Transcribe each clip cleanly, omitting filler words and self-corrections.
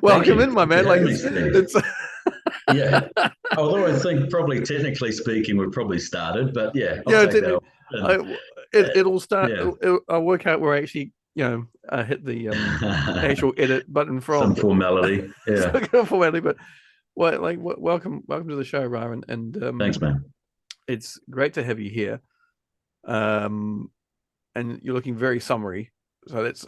Welcome in, my man. Like it's Yeah. Although I think probably technically speaking, we've probably started, but yeah, I'll yeah, take that. I, And, it'll start. yeah. I'll work out where I actually, hit the actual edit button from. Some But formality. so Yeah. formality, but welcome to the show, Ryan, and Thanks, man. it's great to have you here. Um, and you're looking very summery, so that's.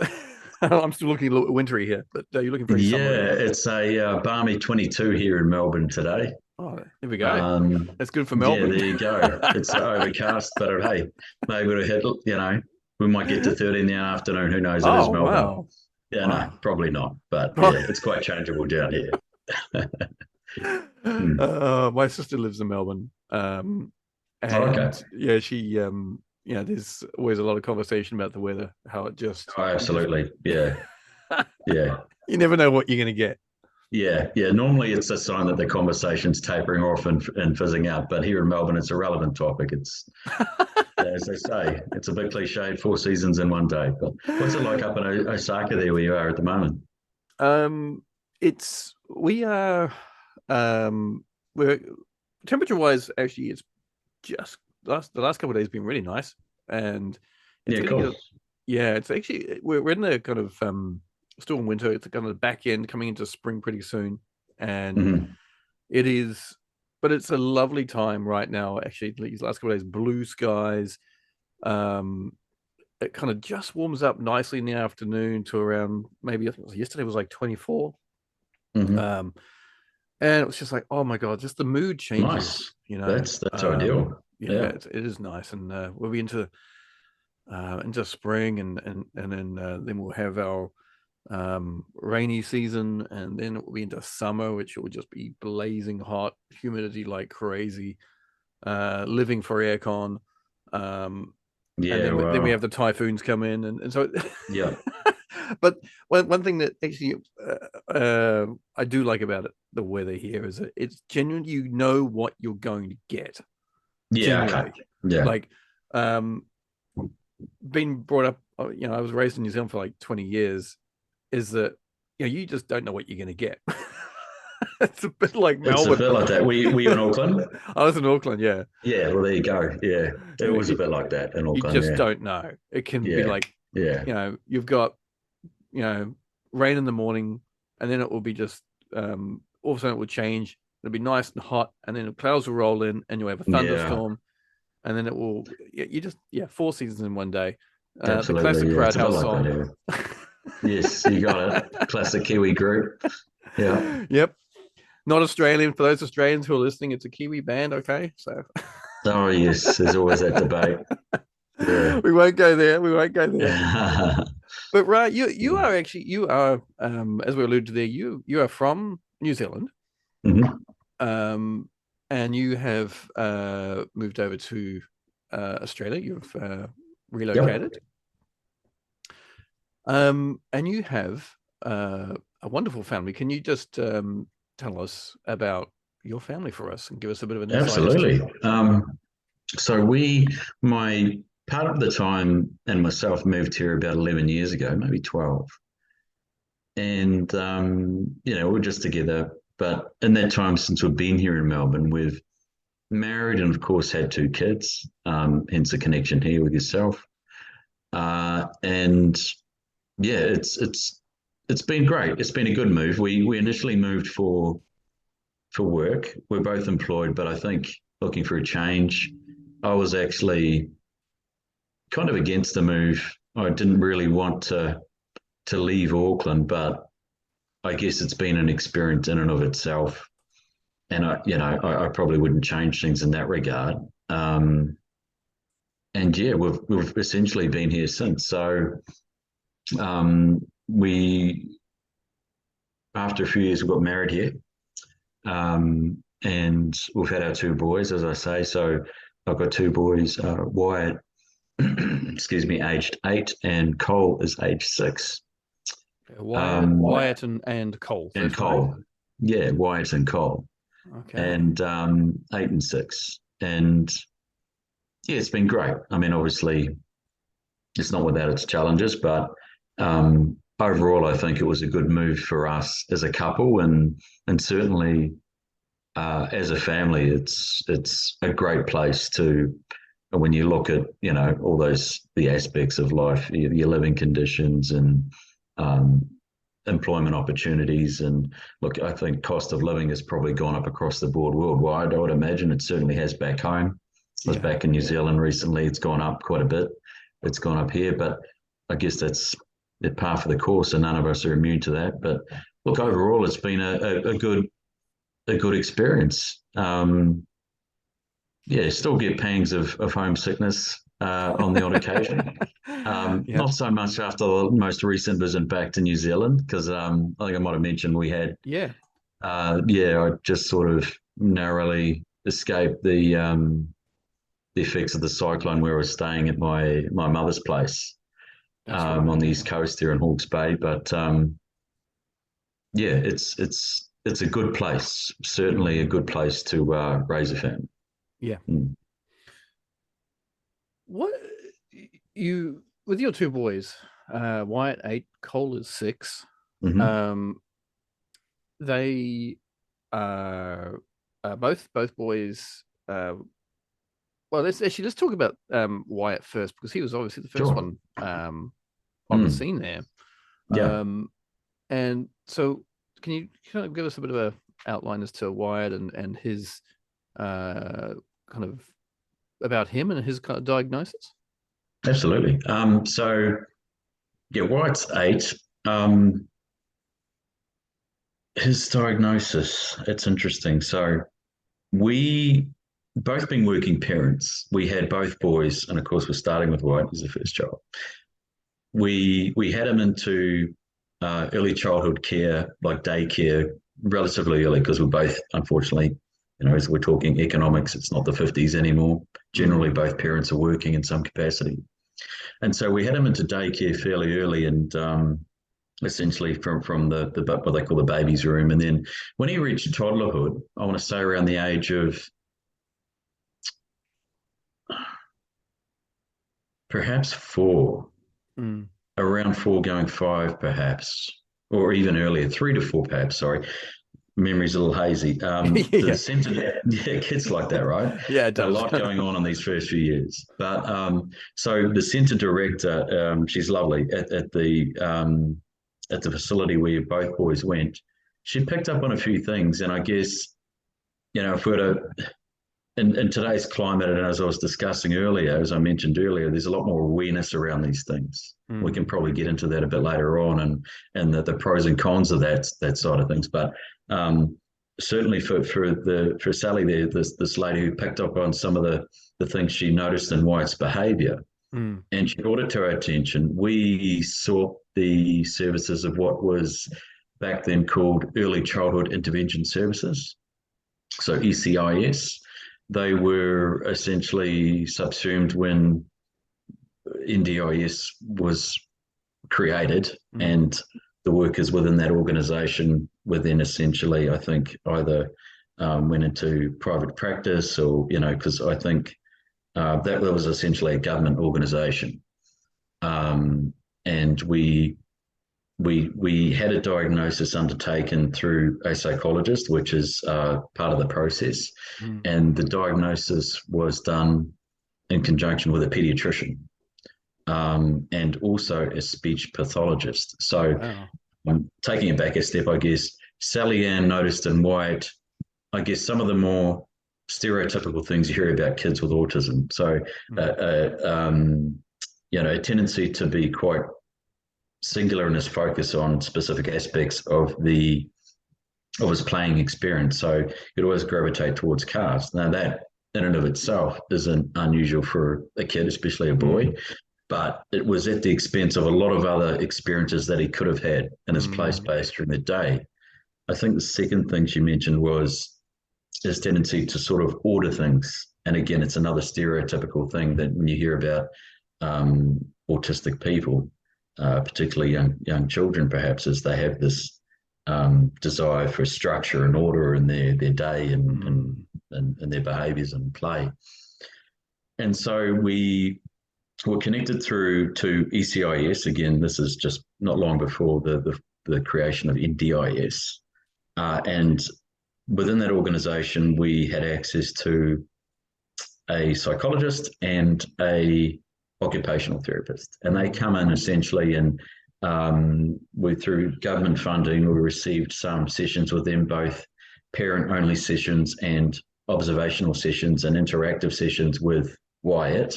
I'm still looking a little wintry here, but you're looking very summery. Yeah, it's a balmy 22 here in Melbourne today. Oh, there we go. Um, That's good for yeah, Melbourne. there you go. It's overcast, but hey, maybe it'll hit, we might get to 30 in the afternoon. Who knows? It is Oh Melbourne. wow, Yeah, no, wow. probably not. But yeah, it's quite changeable down here. Hmm. My sister lives in Melbourne, Oh, okay. and yeah, she there's always a lot of conversation about the weather, how it just Oh, absolutely. Yeah. Yeah. you never know what you're gonna get. Yeah, yeah. Normally, it's a sign that the conversation's tapering off and fizzing out. But here in Melbourne, it's a relevant topic. It's, as they say, it's a bit cliched, four seasons in one day. But what's it like up in Osaka there where you are at the moment? um, it's we are we're temperature wise actually it's just the last couple of days been really nice, and it's Yeah, going to cool. get yeah, it's actually we're in the kind of still in winter. It's kind of the back end coming into spring pretty soon, and Hmm. it is, but it's a lovely time right now. Actually, these last couple of days, blue skies. Um, it kind of just warms up nicely in the afternoon to around maybe I think it was yesterday was like 24. Hmm. Um, and it was just like, oh my god, just the mood changes. Nice. That's ideal. Yeah, Yeah. it is nice, and we'll be into spring, and then we'll have our rainy season, and then it will be into summer, which will just be blazing hot, humidity like crazy, living for aircon. Um, and Yeah. then we have Wow. the typhoons come in, and so. Yeah. But one thing that actually I do like about it, the weather here, is that it's genuinely you know what you're going to get. Yeah. Okay. Genuinely, Yeah. like um, being brought up, I was raised in New Zealand for like 20 years. Is that you just don't know what you're going to get. It's a bit like It's a Melbourne. bit like that. Were you in Auckland? I was in Auckland, yeah. Yeah. Well, there you go. Yeah. It was a You, bit like that in you Auckland. just Yeah. don't know. It can be Yeah. like, Yeah. you've got rain in the morning, and then it will be just all of a sudden it will change. It'll be nice and hot, and then the clouds will roll in, and you'll have a Yeah. thunderstorm, and then it will. You just four seasons in one day. The classic Absolutely. Yeah. crowd It's a bit house like that. song. Yeah. Yes, you got it. Classic Kiwi group. Yeah. Yep. Not Australian. For those Australians who are listening, it's a Kiwi band. Okay, so Oh, yes. There's always that debate. Yeah. we won't go there. We won't go there. Hmm. But right, you are as we alluded to there. You are from New Zealand, and you have moved over to Australia. You've Yep. relocated, and you have a wonderful family. Can you just tell us about your family for us and give us a bit of an insight as to? Absolutely. So my part of the time and myself moved here about 11 years ago, maybe 12. And, we're just together. But in that time, since we've been here in Melbourne, we've married and, of course, had two kids, hence the connection here with yourself. And yeah, it's been great. It's been a good move. We initially moved for work. We're both employed, but I think looking for a change, I was actually kind of against the move. I didn't really want to leave Auckland, but I guess it's been an experience in and of itself. And I probably wouldn't change things in that regard. And yeah, we've essentially been here since. So we after a few years we got married here, and we've had our two boys, as I say. So I've got two boys, Wyatt, excuse me, aged 8, and Cole is aged 6. Wyatt and Cole. And That's right. Cole, yeah, Wyatt and Cole, Okay. and 8 and 6, and yeah, it's been great. I mean, obviously, it's not without its challenges, but overall, I think it was a good move for us as a couple, and certainly as a family, it's a great place to. When you look at all the aspects of life, your living conditions and um, employment opportunities, and look, I think cost of living has probably gone up across the board worldwide. I would imagine it certainly has back home. I was back in New Zealand recently. It's gone up quite a bit. It's gone up here, but I guess that's par for the course, and none of us are immune to that. But look, overall, it's been a good experience. Still get pangs of homesickness on the odd occasion. Not so much after the most recent visit back to New Zealand, because I think I might have mentioned we had. I just sort of narrowly escaped the effects of the cyclone where I was staying at my mother's place on the East Coast there in Hawke's Bay. But it's a good place, certainly a good place to raise a family. Yeah. What you with your two boys, Wyatt 8, Cole is 6. Mm-hmm. They both boys. Well, let's talk about Wyatt first, because he was obviously the first one on the scene there. And so can you kind of give us a bit of a outline as to Wyatt and his kind of about him and his kind of diagnosis? Absolutely. Wyatt's 8. His diagnosis, it's interesting. So we both been working parents. We had both boys, and of course we're starting with Wyatt as the first child. We had him into early childhood care, like daycare, relatively early, because we're both, unfortunately, as we're talking economics, it's not the 50s anymore. Generally, both parents are working in some capacity. And so we had him into daycare fairly early, and essentially from the what they call the baby's room. And then when he reached toddlerhood, I want to say around the age of perhaps 4, around 4 going 5 perhaps, or even earlier, 3 to 4 perhaps, sorry. Memory's a little hazy. The center, it gets like that, right? It does. A lot going on in these first few years. But so the center director, she's lovely at the facility where both boys went. She picked up on a few things, and I guess if we're to in today's climate, and as I was discussing earlier, as I mentioned earlier, there's a lot more awareness around these things. We can probably get into that a bit later on, and the pros and cons of that side of things. But certainly for Sally there, this lady who picked up on some of the things she noticed in Wyatt's behaviour, and she brought it to our attention. We sought the services of what was back then called Early Childhood Intervention Services, so ECIS. They were essentially subsumed when NDIS was created, and the workers within that organisation were then essentially, I think, either went into private practice or, because I think that was essentially a government organisation. And we had a diagnosis undertaken through a psychologist, which is part of the process. And the diagnosis was done in conjunction with a pediatrician and also a speech pathologist. So taking it back a step, I guess, Sally Ann noticed in Wyatt, I guess, some of the more stereotypical things you hear about kids with autism. So, a tendency to be quite singular in his focus on specific aspects of his playing experience. So he'd always gravitate towards cars. Now that in and of itself isn't unusual for a kid, especially a boy, but it was at the expense of a lot of other experiences that he could have had in his play space during the day. I think the second thing she mentioned was his tendency to sort of order things. And again, it's another stereotypical thing that when you hear about autistic people, particularly young children, perhaps, is they have this desire for structure and order in their day and their behaviours and play. And so we we're connected through to ECIS. Again, this is just not long before the creation of NDIS. And within that organization, we had access to a psychologist and a occupational therapist. And they come in essentially, and we, through government funding, we received some sessions with them, both parent-only sessions and observational sessions and interactive sessions with Wyatt,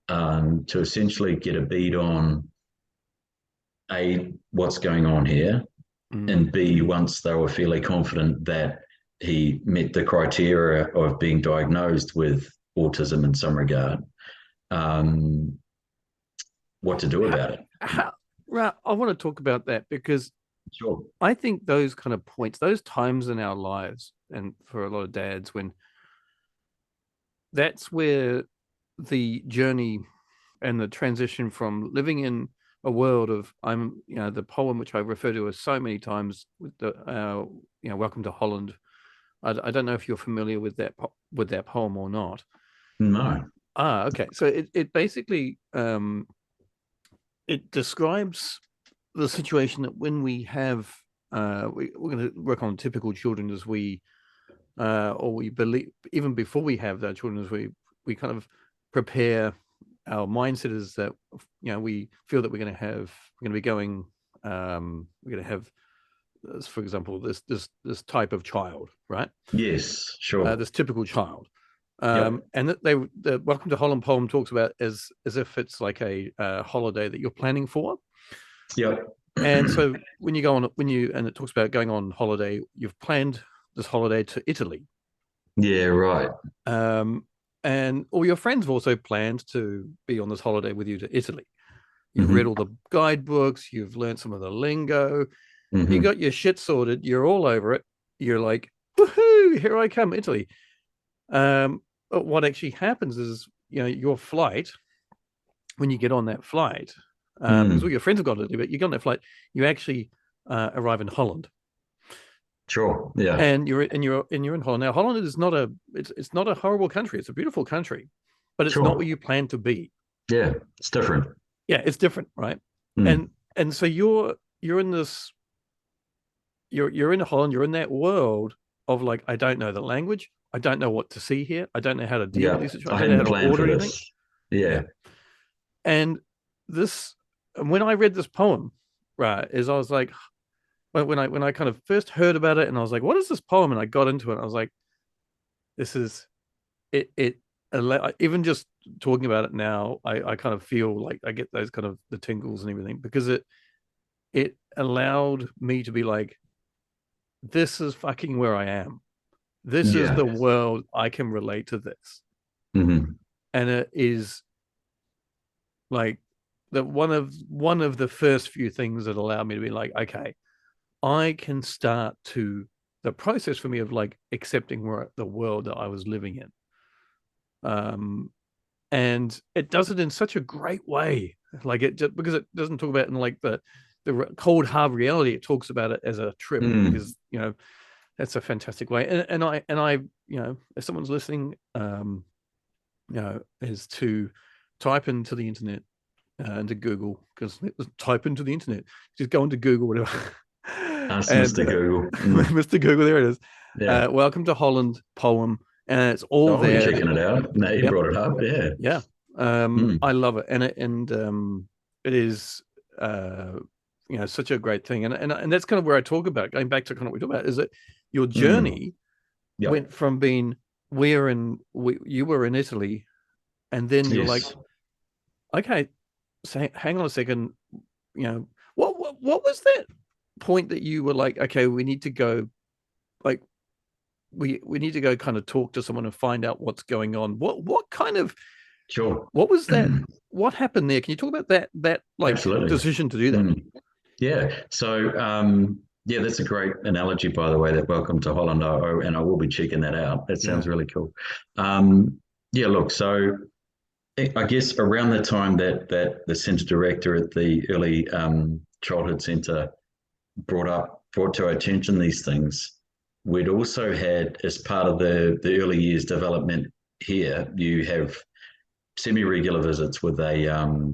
to essentially get a bead on A, what's going on here, and B, once they were fairly confident that he met the criteria of being diagnosed with autism in some regard, what to do about it. Right, I want to talk about that because Sure. I think those kind of points, those times in our lives, and for a lot of dads, when that's where the journey and the transition from living in a world of the poem which I refer to as so many times with the Welcome to Holland. I don't know if you're familiar with that poem or not. No. Okay. So it basically it describes the situation that when we have we're going to work on typical children as we or we believe even before we have their children, as we kind of prepare our mindset is that we feel that we're going to be going we're going to have, for example, this type of child, right? Yes, sure. This typical child. Yep. And that the Welcome to Holland poem talks about as if it's like a holiday that you're planning for. Yep. And so when you go on, and it talks about going on holiday, you've planned this holiday to Italy. Yeah, right. And all your friends have also planned to be on this holiday with you to Italy. You've read all the guidebooks, you've learned some of the lingo, you got your shit sorted, you're all over it. You're like, woohoo, here I come, Italy. But what actually happens is, your flight, when you get on that flight, because all your friends have got to do it, you get on that flight, you actually arrive in Holland. Sure. Yeah. And you're in Holland. Now, Holland is not it's not a horrible country. It's a beautiful country, but it's not where you plan to be. Yeah, it's different. Yeah, it's different, right? And so you're in this. You're in Holland. You're in that world of like, I don't know the language. I don't know what to see here. I don't know how to deal with these situations. I don't know how to order anything. Yeah. And when I read this poem, right, I was like, when I kind of first heard about it, and I was like, what is this poem? And I got into it, and I was like, this is it. Even just talking about it now, I kind of feel like I get those kind of the tingles and everything, because it allowed me to be like, this is fucking where I am. This is the world. I can relate to this. And it is like one of the first few things that allowed me to be like, okay, I can start to the process for me of like accepting the world that I was living in. And it does it in such a great way. Like it just because it doesn't talk about it in like the cold hard reality. It talks about it as a trip, because that's a fantastic way. And I if someone's listening, is to type into the internet, into Google, because type into the internet, just go into Google, whatever. That's Mr. Google. Mr. Google, there it is. Yeah. Welcome to Holland poem, and it's all there. there. Checking it out. No, you brought it up. Yeah. Yeah. I love it, and it is such a great thing, and that's kind of where I talk about, going back to kind of what we talk about, is that your journey went from being you were in Italy, and then you're like, okay, hang on a second, what was that point that you were like, okay, we need to go, like we need to go kind of talk to someone and find out what's going on? What kind of what was that? What happened there? Can you talk about that like Absolutely. decision to do that? Yeah. So that's a great analogy, by the way, that Welcome to Holland, and I will be checking that out. That sounds really cool. Look, so I guess around the time that the centre director at the early childhood centre brought to our attention these things, we'd also had, as part of the early years development here, you have semi-regular visits with a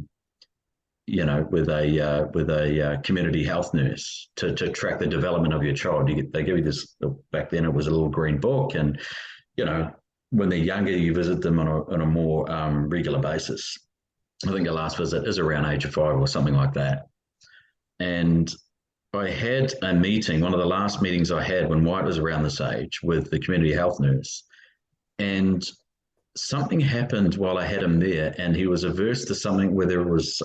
community health nurse to track the development of your child. They give you this, back then it was a little green book, and when they're younger, you visit them on a more regular basis. I think the last visit is around age of 5 or something like that. And I had a meeting, one of the last meetings I had when Wyatt was around this age, with the community health nurse. And something happened while I had him there, and he was averse to something, whether it was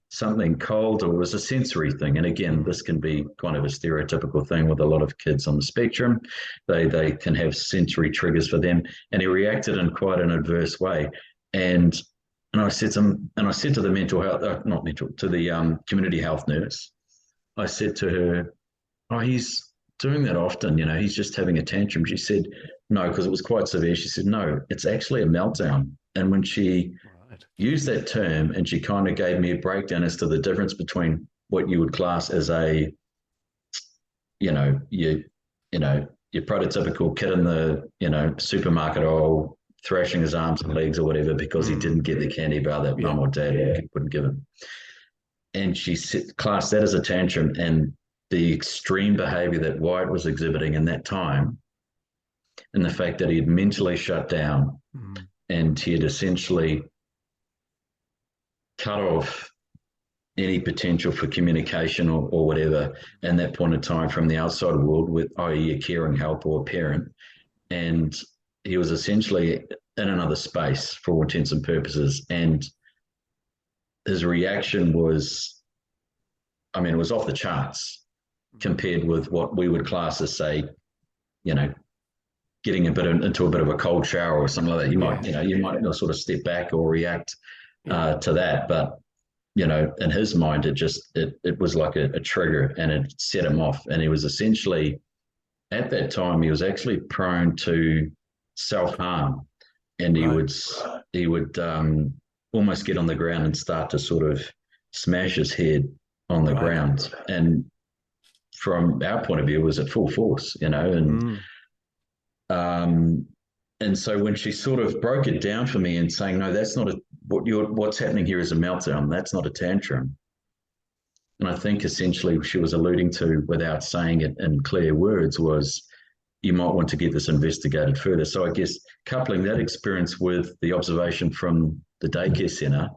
something cold, or it was a sensory thing. And again, this can be kind of a stereotypical thing with a lot of kids on the spectrum. They can have sensory triggers for them. And he reacted in quite an adverse way. And I said to him, and I said to the community health nurse, I said to her, "Oh, he's doing that often, he's just having a tantrum." She said, "No," because it was quite severe. She said, "No, it's actually a meltdown." And when she used that term, and she kind of gave me a breakdown as to the difference between what you would class as a, your prototypical kid in the, supermarket, thrashing his arms and legs or whatever because he didn't get the candy bar that mum or dad wouldn't give him. And she classed that as a tantrum, and the extreme behavior that Wyatt was exhibiting in that time, and the fact that he had mentally shut down and he had essentially cut off any potential for communication or whatever in that point in time from the outside world, with i.e. a caring help or a parent. And he was essentially in another space for all intents and purposes. And his reaction was, it was off the charts compared with what we would class as, say, getting into a bit of a cold shower or something like that. You might sort of step back or react to that. But, in his mind, it was like a trigger, and it set him off. And he was essentially, at that time, he was actually prone to self-harm, and he would almost get on the ground and start to sort of smash his head on the ground. And from our point of view, it was at full force, and so when she sort of broke it down for me and saying, "No, that's not what's happening here is a meltdown. That's not a tantrum." And I think essentially she was alluding to, without saying it in clear words, was, you might want to get this investigated further. So I guess coupling that experience with the observation from the daycare centre,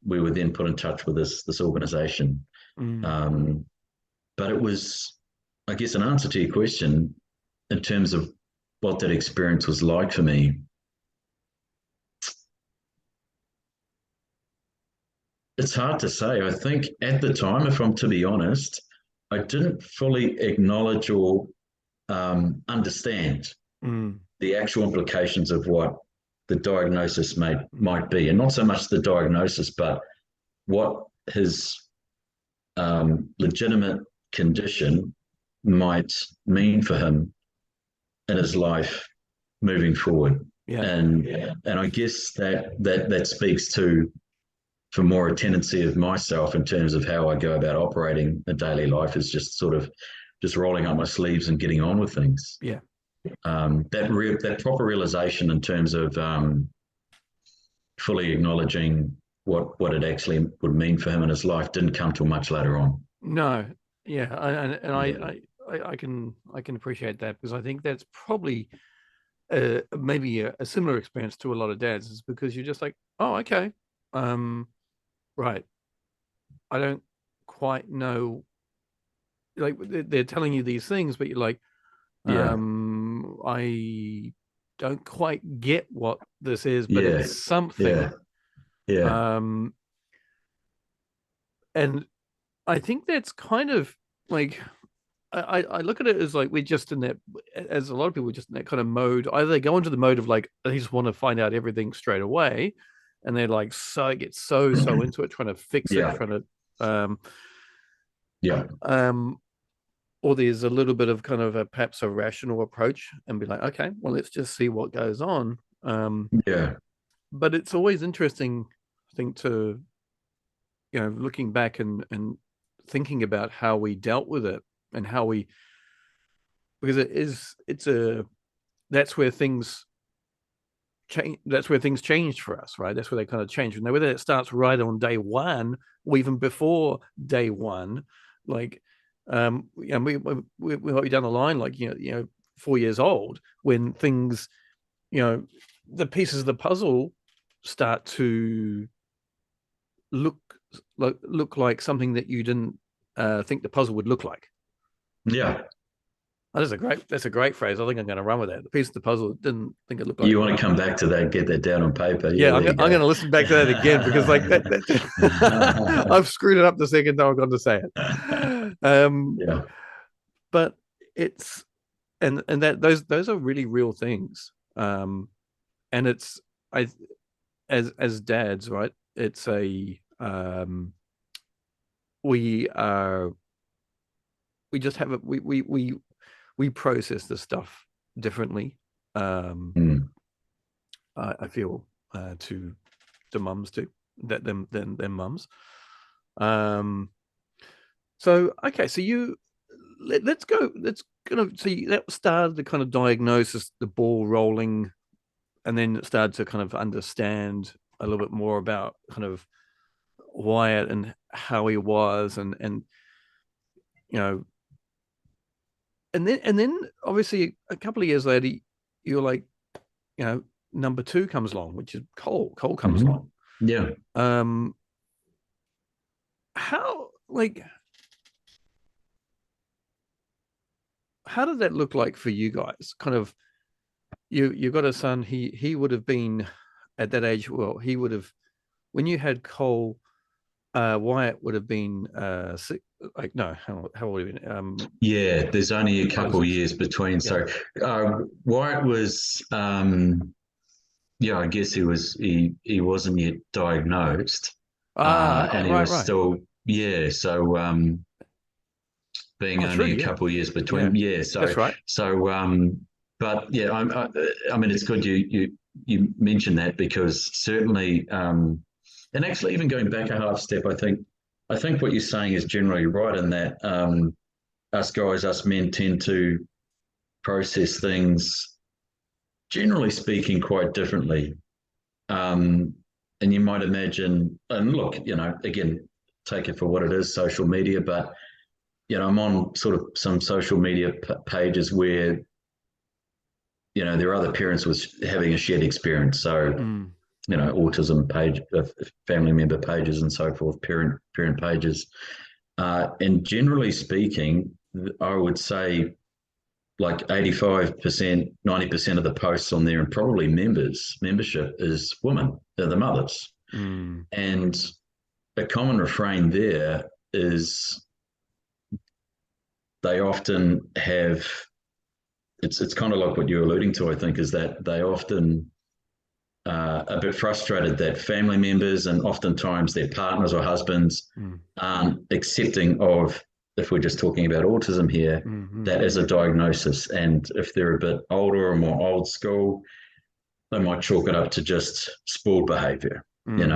we were then put in touch with this organisation. But it was, I guess, an answer to your question in terms of what that experience was like for me. It's hard to say. I think at the time, if I'm to be honest, I didn't fully acknowledge or understand the actual implications of what the diagnosis might be. And not so much the diagnosis, but what his legitimate condition might mean for him in his life moving forward. And I guess that speaks to, for more, a tendency of myself in terms of how I go about operating a daily life, is just sort of just rolling up my sleeves and getting on with things. That proper realization in terms of fully acknowledging what it actually would mean for him in his life didn't come till much later on. No, I can appreciate that, because I think that's probably maybe a similar experience to a lot of dads, is because you're just like, oh, okay, right, I don't quite know, like they're telling you these things, but you're like, I don't quite get what this is, but it's something. And I think that's kind of like, I look at it as like, we're just in that, as a lot of people, just in that kind of mode. Either they go into the mode of like, they just want to find out everything straight away, and they're like, get so into it, trying to fix it, trying to or there's a little bit of kind of perhaps a rational approach, and be like, okay, well, let's just see what goes on. But it's always interesting, I think, to looking back and thinking about how we dealt with it, and how we, because that's where things change. That's where things changed for us, right? That's where they kind of changed. And whether it starts right on day one or even before day one, like, and we might be down the line, like, 4 years old, when things, the pieces of the puzzle start to look like something that you didn't think the puzzle would look like. Yeah. Oh, that's a great phrase. I think I'm going to run with that. The piece of the puzzle didn't think it looked like. You want to come back to that, get that down on paper. Yeah, I'm going to listen back to that again, because like that I've screwed it up the second time I've got to say it. Yeah. But it's and that those are really real things. And it's, as dads, right? It's a we just have a we process the stuff differently. I feel to mums too, that than mums. So okay, so let's go. Let's kind of see that started the kind of diagnosis, the ball rolling, and then it started to kind of understand a little bit more about kind of Wyatt and how he was, and and then obviously a couple of years later, you're like, number two comes along, which is Cole. Cole comes along. Yeah. How did that look like for you guys? Kind of, you got a son. He would have been at that age. Well, he would have, when you had Cole, Wyatt would have been six, like, no, how old would he been? Yeah, there's only a couple of years between. Yeah. So Wyatt was, I guess he wasn't yet diagnosed. And he was still, yeah. So being only a couple of years between, so that's right. So but yeah, I mean, it's good you mentioned that, because certainly, and actually even going back a half step, I think what you're saying is generally right in that us men tend to process things, generally speaking, quite differently. And you might imagine, and look, again, take it for what it is, social media, but I'm on sort of some social media pages where, there are other parents with having a shared experience. So, autism page, family member pages and so forth, parent pages. And generally speaking, I would say like 85%, 90% of the posts on there, and probably membership is women, they're the mothers. And a common refrain there is they often have, it's kind of like what you're alluding to, I think, is that they often a bit frustrated that family members and oftentimes their partners or husbands aren't accepting of, if we're just talking about autism here, that is a diagnosis. And if they're a bit older or more old school, they might chalk it up to just spoiled behavior,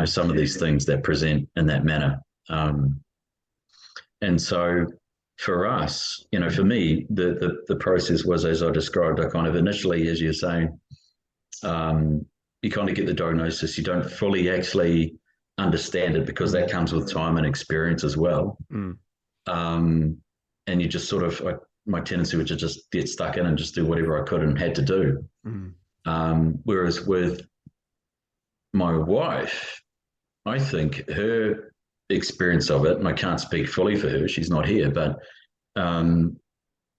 some of these things that present in that manner. And so for us, for me, the process was, as I described, I kind of initially, as you're saying, you kind of get the diagnosis. You don't fully actually understand it, because that comes with time and experience as well. And you just sort of, my tendency was to just get stuck in and just do whatever I could and had to do. Whereas with my wife, I think her experience of it, and I can't speak fully for her, she's not here, but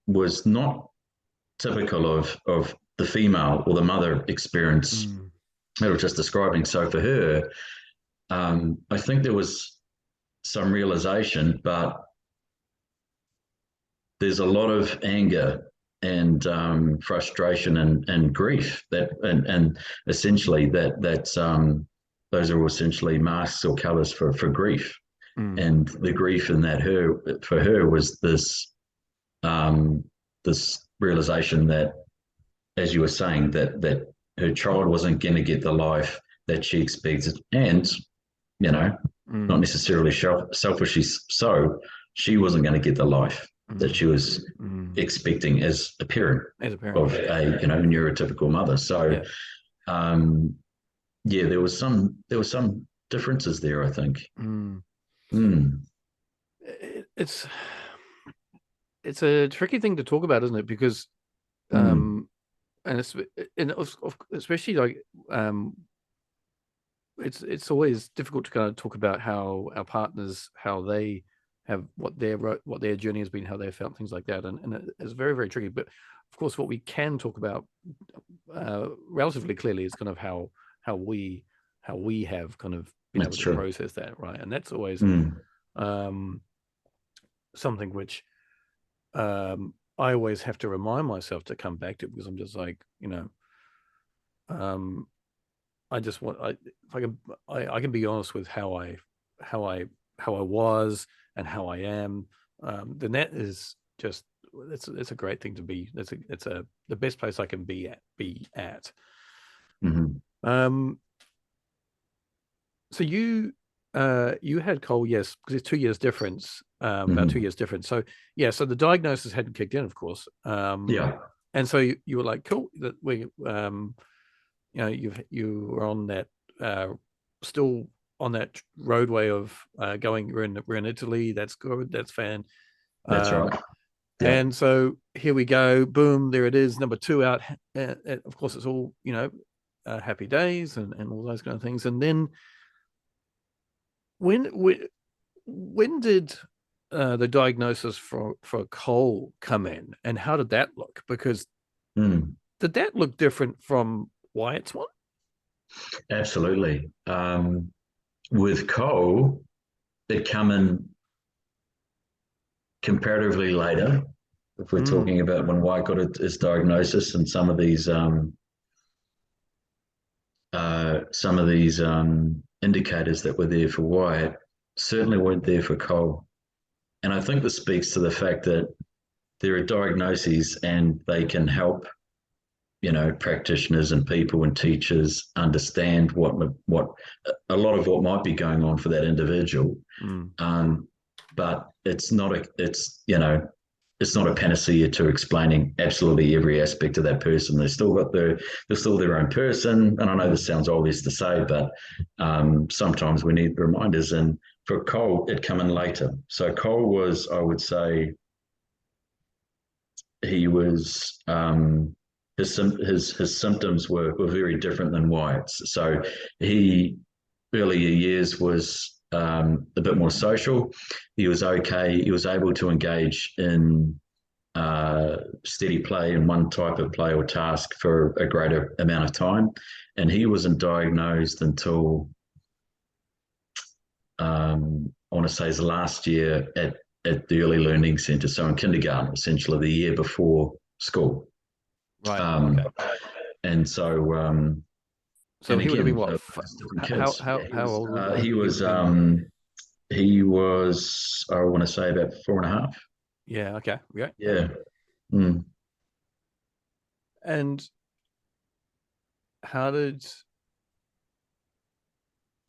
was not typical of the female or the mother experience that I was just describing. So for her, I think there was some realization, but there's a lot of anger and frustration and grief and essentially that's those are essentially masks or colors for grief. And the grief in that for her was this this realization that, as you were saying, that her child wasn't going to get the life that she expected, and not necessarily selfishly so, she wasn't going to get the life that she was expecting as a parent of a neurotypical mother. So Yeah, there was some differences there, I think. Mm. Mm, It's a tricky thing to talk about, isn't it? Because mm, and especially like it's always difficult to kind of talk about how our partners, how they have what their journey has been, how they felt, things like that, and it's very, very tricky. But of course, what we can talk about relatively clearly is kind of how we have kind of been able that's to true. process that, right? And that's always Mm, um, something which I always have to remind myself to come back to, because I'm just like, um, I just want if I can be honest with how I how I was and how I am, then that is just it's a great thing to be. It's a the best place I can be at. mhm, Um, so you had Cole, yes, because it's 2 years difference, about 2 mhm. years difference. So yeah, so the diagnosis hadn't kicked in, of course. Yeah, And so you were like, cool, that we you were on that uh, still on that roadway of going. We're in Italy. That's good. That's fan. that's Um, right. Yeah, and so here we go. Boom! There it is. Number two out. Of course, it's all happy days and all those kind of things. And then when when did the diagnosis for Cole come in, and how did that look? Because mm, did that look different from Wyatt's one? absolutely. With Cole, it come in comparatively later. If we're Mm, talking about when White got his diagnosis, and some of these indicators that were there for Wyatt certainly weren't there for Cole. And I think this speaks to the fact that there are diagnoses and they can help, practitioners and people and teachers understand what a lot of what might be going on for that individual. mm, But it's not a panacea to explaining absolutely every aspect of that person. They're still their own person. And I know this mm. sounds obvious to say, but sometimes we need reminders. And for Cole, it come in later. So Cole was, I would say, he was his symptoms were very different than Wyatt's. So he earlier years was a bit more social. He was okay. He was able to engage in steady play in one type of play or task for a greater amount of time, and he wasn't diagnosed until I want to say his last year at the early learning centre, so in kindergarten, essentially the year before school. Right. Um, Okay. and so, So and he would have been again, what? just different How kids. Yeah, how old would he he would was have been? he was I want to say about 4.5. Yeah. Okay. Yeah. Yeah. Yeah. Mm. And how did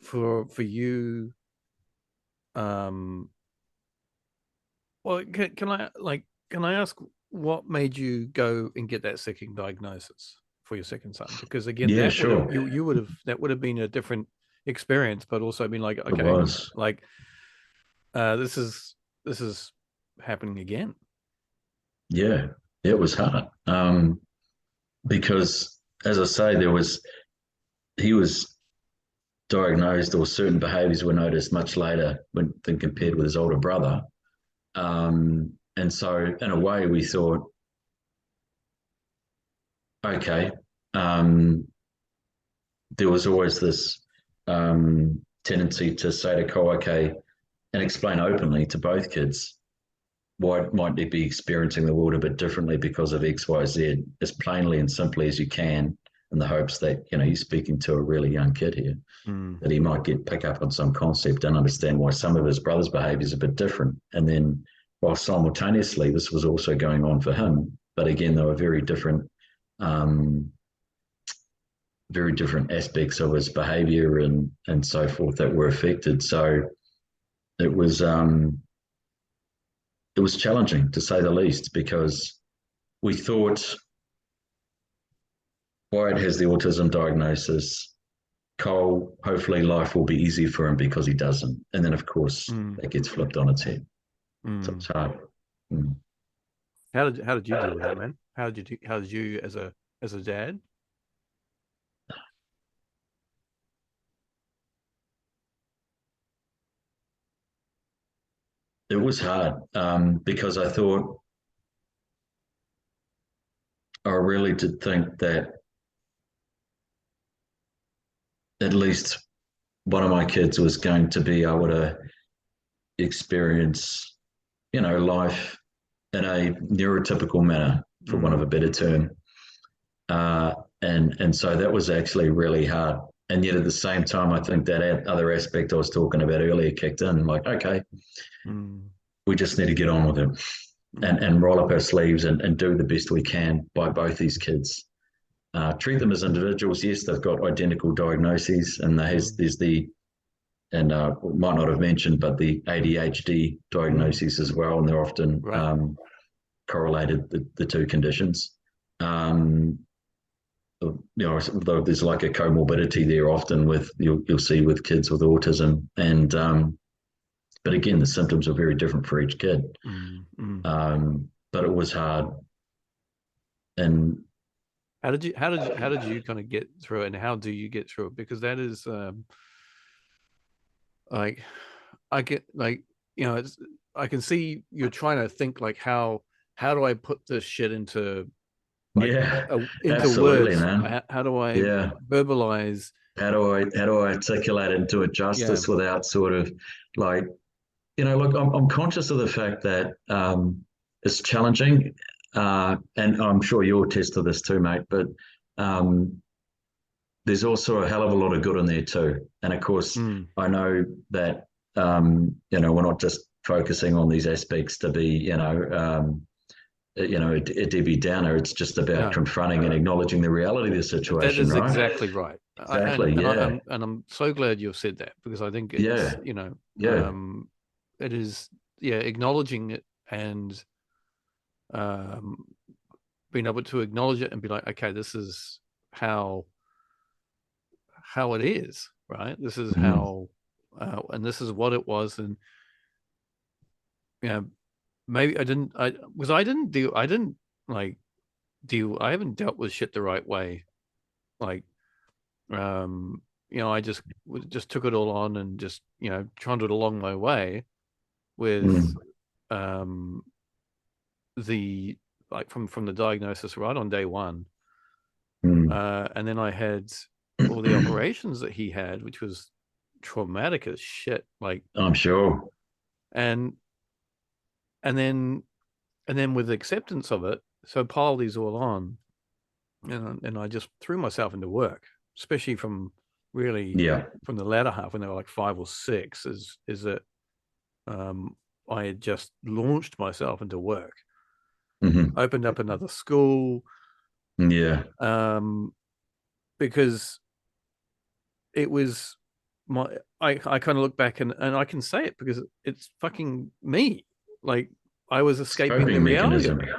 for you? Um. Well, can I ask what made you go and get that second diagnosis for your second son? Because again, Yeah, that would have sure. you would have that would have been a different experience, but also been like, It okay, was. like this is happening again. Yeah, it was hard. Because as I say, he was diagnosed, or certain behaviours were noticed much later than compared Mm, with his older brother. And so, in a way, we thought, okay, um, there was always this tendency to say to Cole, okay, and explain openly to both kids why might they be experiencing the world a bit differently because of X, Y, Z, as plainly and simply as you can, in the hopes that you're speaking to a really young kid here, mm, that he might pick up on some concept and understand why some of his brother's behaviour is a bit different. And then, while simultaneously this was also going on for him, but again, there were um, very different aspects of his behaviour and so forth that were affected. So it was um, it was challenging to say the least, because we thought Wyatt has the autism diagnosis. Cole, hopefully life will be easy for him because he doesn't. And then, of course, that gets flipped on its head. So it's hard. Mm. How did you deal with that, man? How did you as a dad? It was hard because I thought, I really did think that at least one of my kids was going to be able to experience, life in a neurotypical manner, for want of a better term. Uh, and so that was actually really hard. And yet at the same time, I think that other aspect I was talking about earlier kicked in. Like, okay, we just need to get on with it and roll up our sleeves and do the best we can by both these kids. Treat them as individuals. Yes, they've got identical diagnoses, and there's the and might not have mentioned, but the ADHD diagnoses as well, and they're often correlated, the two conditions. There's like a comorbidity there often with you'll see with kids with autism, and but again, the symptoms are very different for each kid. But it was hard. And how did you kind of get through it, and how do you get through it? Because that is like I get like it's I can see you're trying to think like how do I put this shit into like into absolutely, words? man. How do I verbalize? How do I articulate it and do it justice without sort of like, look, I'm conscious of the fact that it's challenging, and I'm sure you'll attest to this too, mate. But there's also a hell of a lot of good in there too. And of course, I know that we're not just focusing on these aspects to be, a Debbie Downer. It's just about confronting and acknowledging the reality of the situation. That is right? exactly right. Exactly. I'm so glad you've said that, because I think it's it is acknowledging it and being able to acknowledge it and be like, okay, this is how it is, right? This is how and this is what it was. And maybe I haven't dealt with shit the right way. Like I just took it all on and just trundled along my way with the like from the diagnosis right on day one. And then I had all the operations that he had, which was traumatic as shit. Like, I'm sure. And then with acceptance of it, so pile these all on, and I just threw myself into work, especially from from the latter half when they were like 5 or 6. Is that I had just launched myself into work, opened up another school, because it was I kind of look back and I can say it because it's fucking me. Like, I was escaping the reality of it.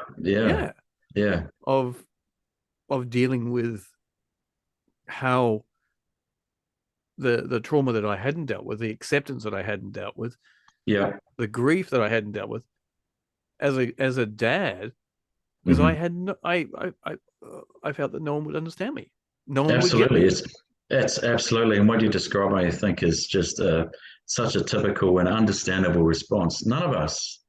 Of dealing with how the trauma that I hadn't dealt with, the acceptance that I hadn't dealt with, the grief that I hadn't dealt with as a dad, because I felt that no one would understand me. No one would get me. It's absolutely, and what you describe, I think, is just such a typical and understandable response. None of us,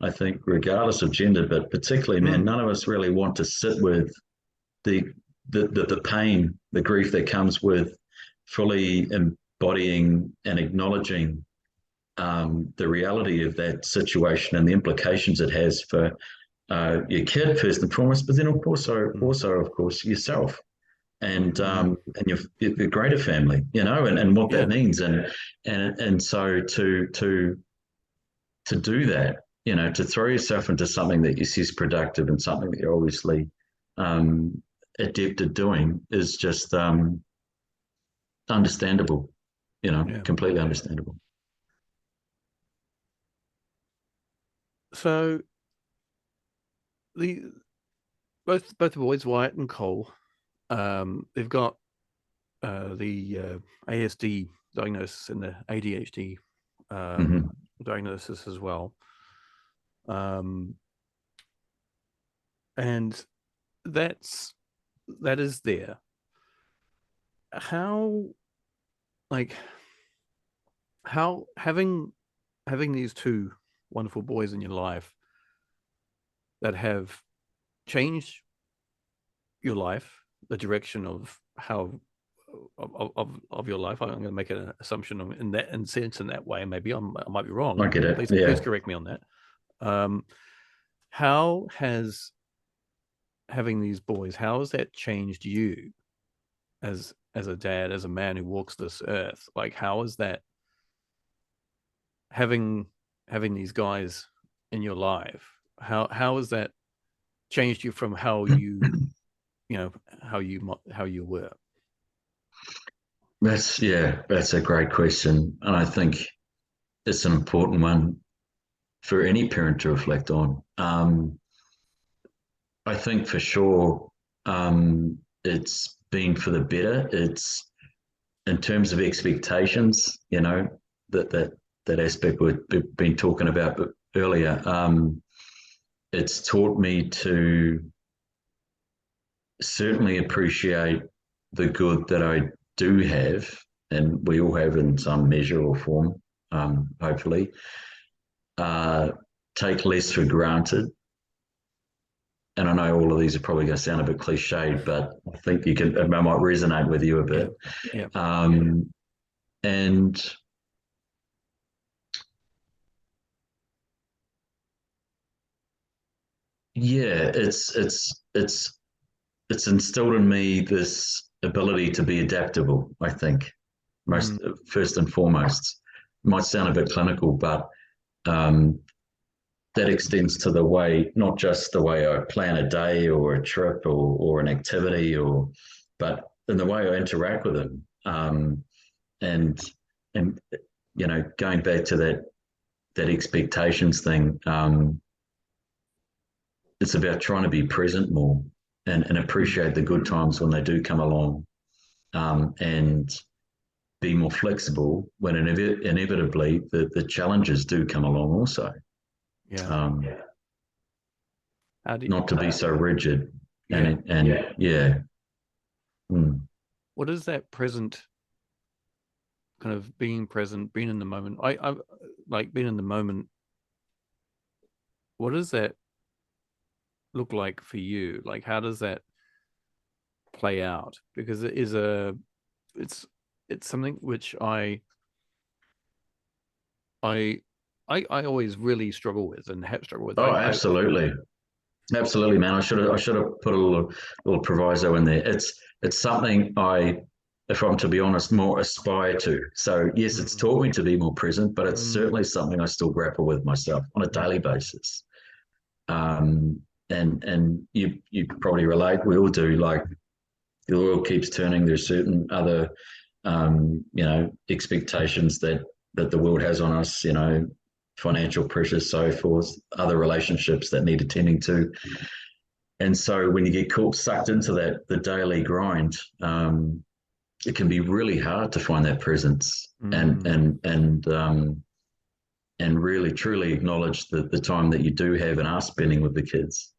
I think, regardless of gender, but particularly men, none of us really want to sit with the pain, the grief that comes with fully embodying and acknowledging the reality of that situation and the implications it has for your kid first and foremost, but then also of course yourself and your greater family, and what that means, and so to do that, to throw yourself into something that you see as productive and something that you're obviously adept at doing is just understandable, completely understandable. So both the boys, Wyatt and Cole, they've got the ASD diagnosis and the ADHD diagnosis as well. And that is there. How having these two wonderful boys in your life that have changed your life, the direction of how of your life. I'm going to make an assumption in that sense in that way. Maybe I might be wrong. I get it. Please correct me on that. How has having these boys, how has that changed you as a dad, as a man who walks this earth? Like, how is that having these guys in your life? How has that changed you from how you how you were? That's a great question, and I think it's an important one for any parent to reflect on. I think for sure, it's been for the better. It's in terms of expectations, that aspect we've been talking about earlier. It's taught me to certainly appreciate the good that I do have, and we all have in some measure or form, hopefully. Take less for granted. And I know all of these are probably going to sound a bit cliched, but I think it might resonate with you a bit. Yeah. And yeah, it's instilled in me this ability to be adaptable, I think, first and foremost. It might sound a bit clinical, but that extends to the way, not just the way I plan a day or a trip or an activity, but in the way I interact with them. And going back to that expectations thing, it's about trying to be present more and appreciate the good times when they do come along, and be more flexible when inevitably the challenges do come along also. Not to be so rigid. What is that present kind of being present, being in the moment? I like being in the moment. What does that look like for you? Like, how does that play out? Because it's something which I always really struggle with and have struggled with. Oh, absolutely. Absolutely, man. I should have put a little proviso in there. It's something if I'm to be honest, more aspire to. So yes, it's taught me to be more present, but it's certainly something I still grapple with myself on a daily basis. And you probably relate. We all do. Like, the world keeps turning. There's certain other expectations that the world has on us. Financial pressures, so forth, other relationships that need attending to. And so when you get sucked into the daily grind, it can be really hard to find that presence and really truly acknowledge the time that you do have and are spending with the kids.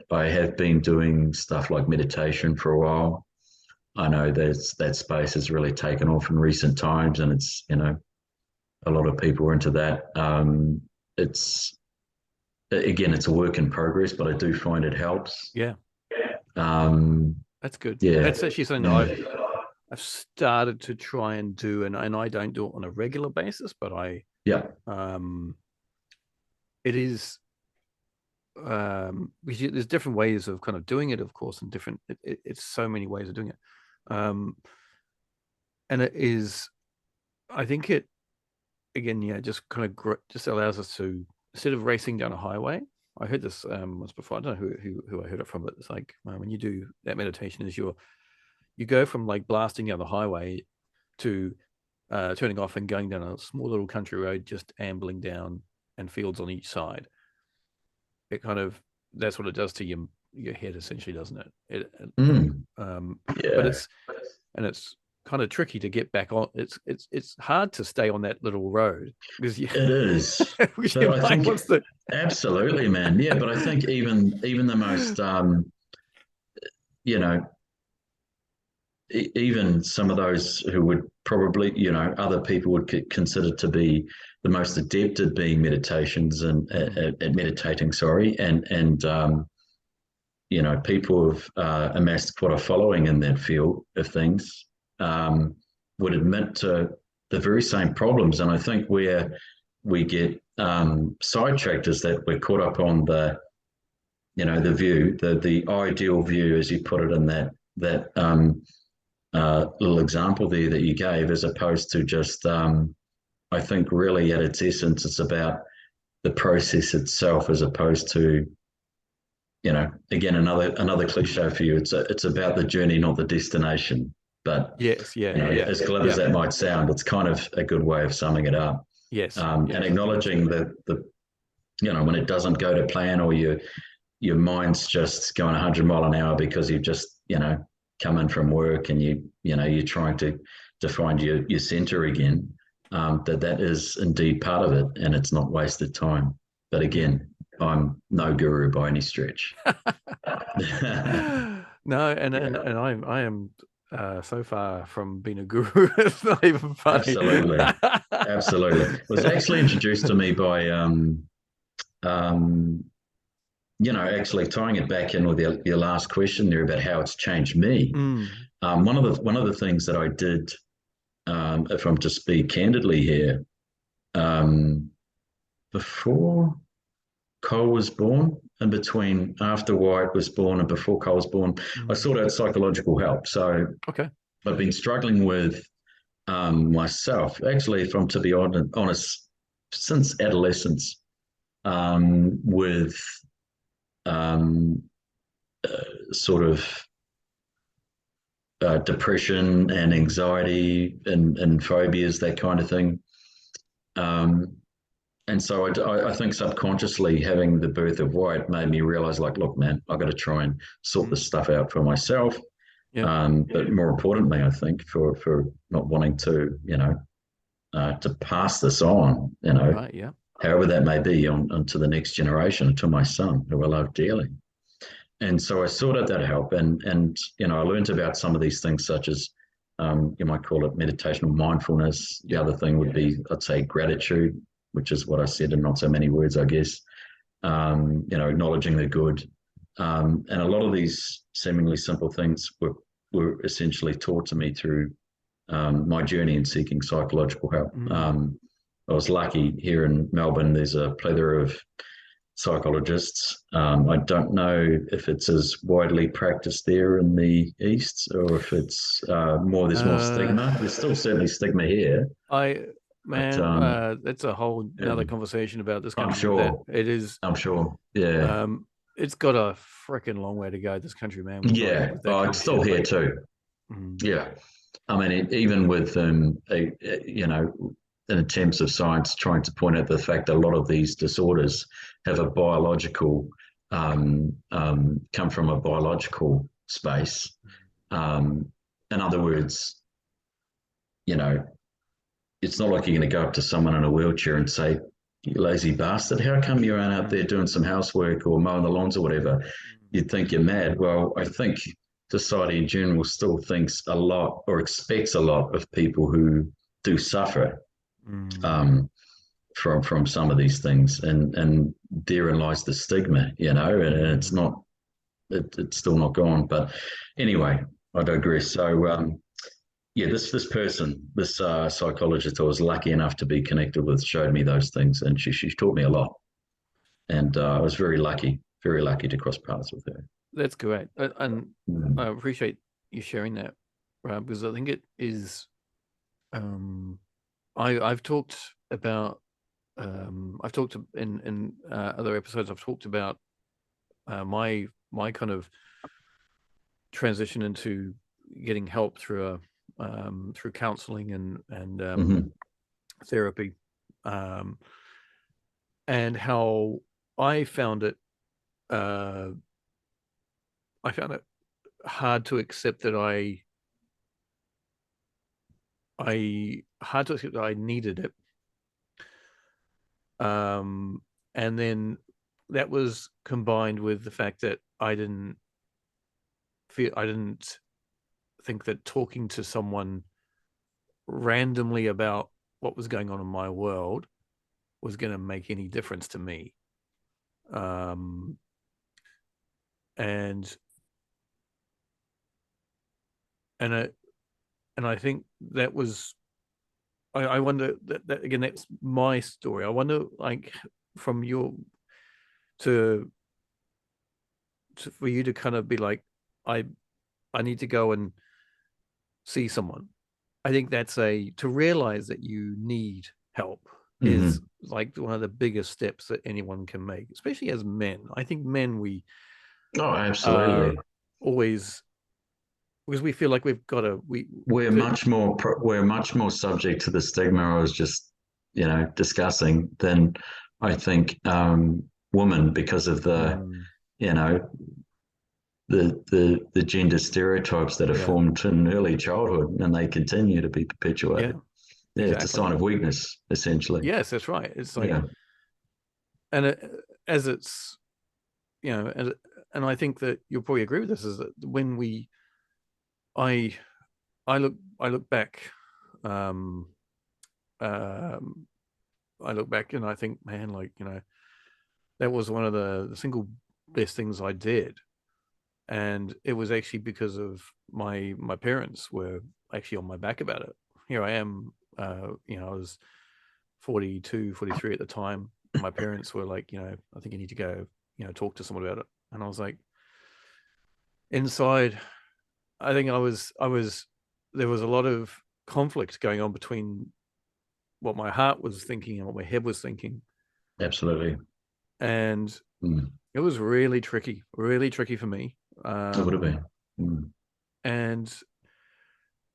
I have been doing stuff like meditation for a while. I know that space has really taken off in recent times, and it's, a lot of people are into that. It's a work in progress, but I do find it helps. Yeah. That's good. Yeah. That's actually something that I've started to try and do, and I don't do it on a regular basis, but it is because there's different ways of kind of doing it, of course, and different. It's so many ways of doing it, and it is. I think it again, just kind of just allows us to, instead of racing down a highway. I heard this once before. I don't know who I heard it from, but it's like when you do that meditation, is you go from like blasting down the highway to turning off and going down a small little country road, just ambling down and fields on each side. it kind of, that's what it does to your head, essentially, doesn't it? But Yeah. it's kind of tricky to get back on. It's hard to stay on that little road because It is. But I like, think what's the absolutely, man. Yeah, but I think even the most you know, even some of those who would probably, other people would consider to be the most adept at being meditations and at meditating, sorry, and people have amassed quite a following in that field of things, would admit to the very same problems. And I think where we get sidetracked is that we're caught up on the view, the ideal view, as you put it in that little example there that you gave, as opposed to just, I think really at its essence, it's about the process itself, as opposed to, again, another cliche for you. It's about the journey, not the destination. But yes, yeah, as glib as that might sound, it's kind of a good way of summing it up. yes, And acknowledging that when it doesn't go to plan, or your mind's just going 100 mile an hour because you've just come in from work and you're trying to find your center again, that is indeed part of it, and it's not wasted time. But again, I'm no guru by any stretch. No, and I am so far from being a guru. It's not even funny. Absolutely. It was actually introduced to me by actually tying it back in with your last question there about how it's changed me. One of the things that I did, if I'm to speak candidly here, before Cole was born, and after Wyatt was born and before Cole was born, I sought out psychological help. So I've been struggling with myself, actually, if I'm to be honest, since adolescence, with sort of depression and anxiety and phobias, that kind of thing. And so I think subconsciously, having the birth of Wyatt made me realize, like, look, man, I've got to try and sort this stuff out for myself. But more importantly, I think for not wanting to, to pass this on, however that may be, on to the next generation, to my son, who I love dearly. And so I sought out that help, and I learned about some of these things, such as you might call it meditation or mindfulness. The other thing would be, I'd say, gratitude, which is what I said in not so many words, I guess. Acknowledging the good, and a lot of these seemingly simple things were essentially taught to me through my journey in seeking psychological help. I was lucky here in Melbourne. There's a plethora of psychologists. I don't know if it's as widely practiced there in the East, or if it's there's more stigma. There's still certainly stigma here. That's a whole another conversation about this country. I'm sure. It is. I'm sure. Yeah. It's got a freaking long way to go, this country, man. It's still here too. Yeah. I mean, even with in terms of science, trying to point out the fact that a lot of these disorders have a biological come from a biological space. In other words, it's not like you're going to go up to someone in a wheelchair and say, "You lazy bastard, how come you aren't out there doing some housework or mowing the lawns or whatever?" You'd think you're mad. Well, I think society in general still thinks a lot, or expects a lot, of people who do suffer from some of these things, and therein lies the stigma, and it's not, it's still not gone. But anyway, I digress. So this person, this psychologist I was lucky enough to be connected with, showed me those things, and she taught me a lot, and I was very lucky to cross paths with her. That's great, and I appreciate you sharing that, because I think it is. I've talked about. I've talked in other episodes. I've talked about my kind of transition into getting help through counseling and therapy, and how I found it uh, I found it hard to accept that hard to accept that I needed it. And then that was combined with the fact that I didn't think that talking to someone randomly about what was going on in my world was going to make any difference to me. And I think that was, I wonder that again, that's my story. I wonder, like, from your to for you to kind of be like, I need to go and see someone. I think that's to realize that you need help is like one of the biggest steps that anyone can make, especially as men. I think men, we Oh, are absolutely. always, because we feel like we've got to, We're much more subject to the stigma I was just, discussing than I think women because of the, you know, the gender stereotypes that are yeah, formed in early childhood and they continue to be yeah, perpetuated. Yeah, it's a exactly. sign of weakness, essentially. Yes, that's right. It's like, Yeah. and as it's, and I think that you'll probably agree with this, is that when I, I look back, um, um, I look back and I think, man, like, that was one of the single best things I did. And it was actually because of my parents were actually on my back about it. Here I am, I was 42, 43 at the time. And my parents were like, I think you need to go, talk to someone about it. And I was like, inside, I think there was a lot of conflict going on between what my heart was thinking and what my head was thinking. Absolutely. And Mm. it was really tricky for me. It would have been. Mm. And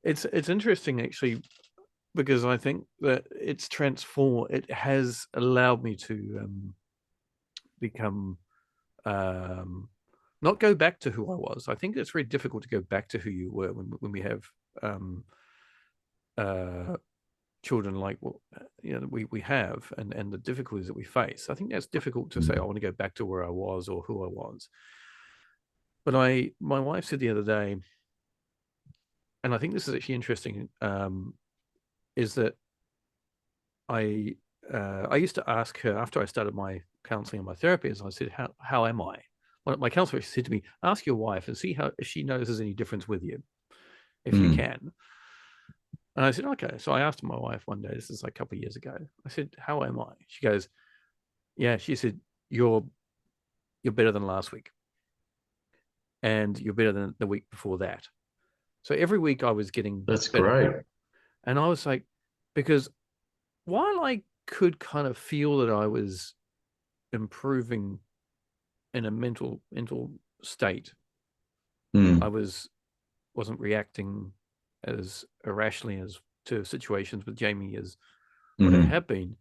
it's interesting, actually, because I think that it has allowed me to become, not go back to who I was. I think it's very difficult to go back to who you were when we have um, uh, children like we have, and the difficulties that we face. I think that's difficult to say, I want to go back to where I was or who I was. But my wife said the other day, and I think this is actually interesting, is that I used to ask her after I started my counseling and my therapy, as I said, how am I? Well, my counselor said to me, ask your wife and see how if she notices any difference with you, if you Mm. can. And I said, okay. So I asked my wife one day, this is like a couple of years ago. I said, how am I? She goes, yeah. She said, you're better than last week, and you're better than the week before that. So every week I was getting That's better. great. And I was like, because while I could kind of feel that I was improving in a mental state, I Mm. wasn't reacting as irrationally as to situations with Jamie as what I Mm-hmm. had been.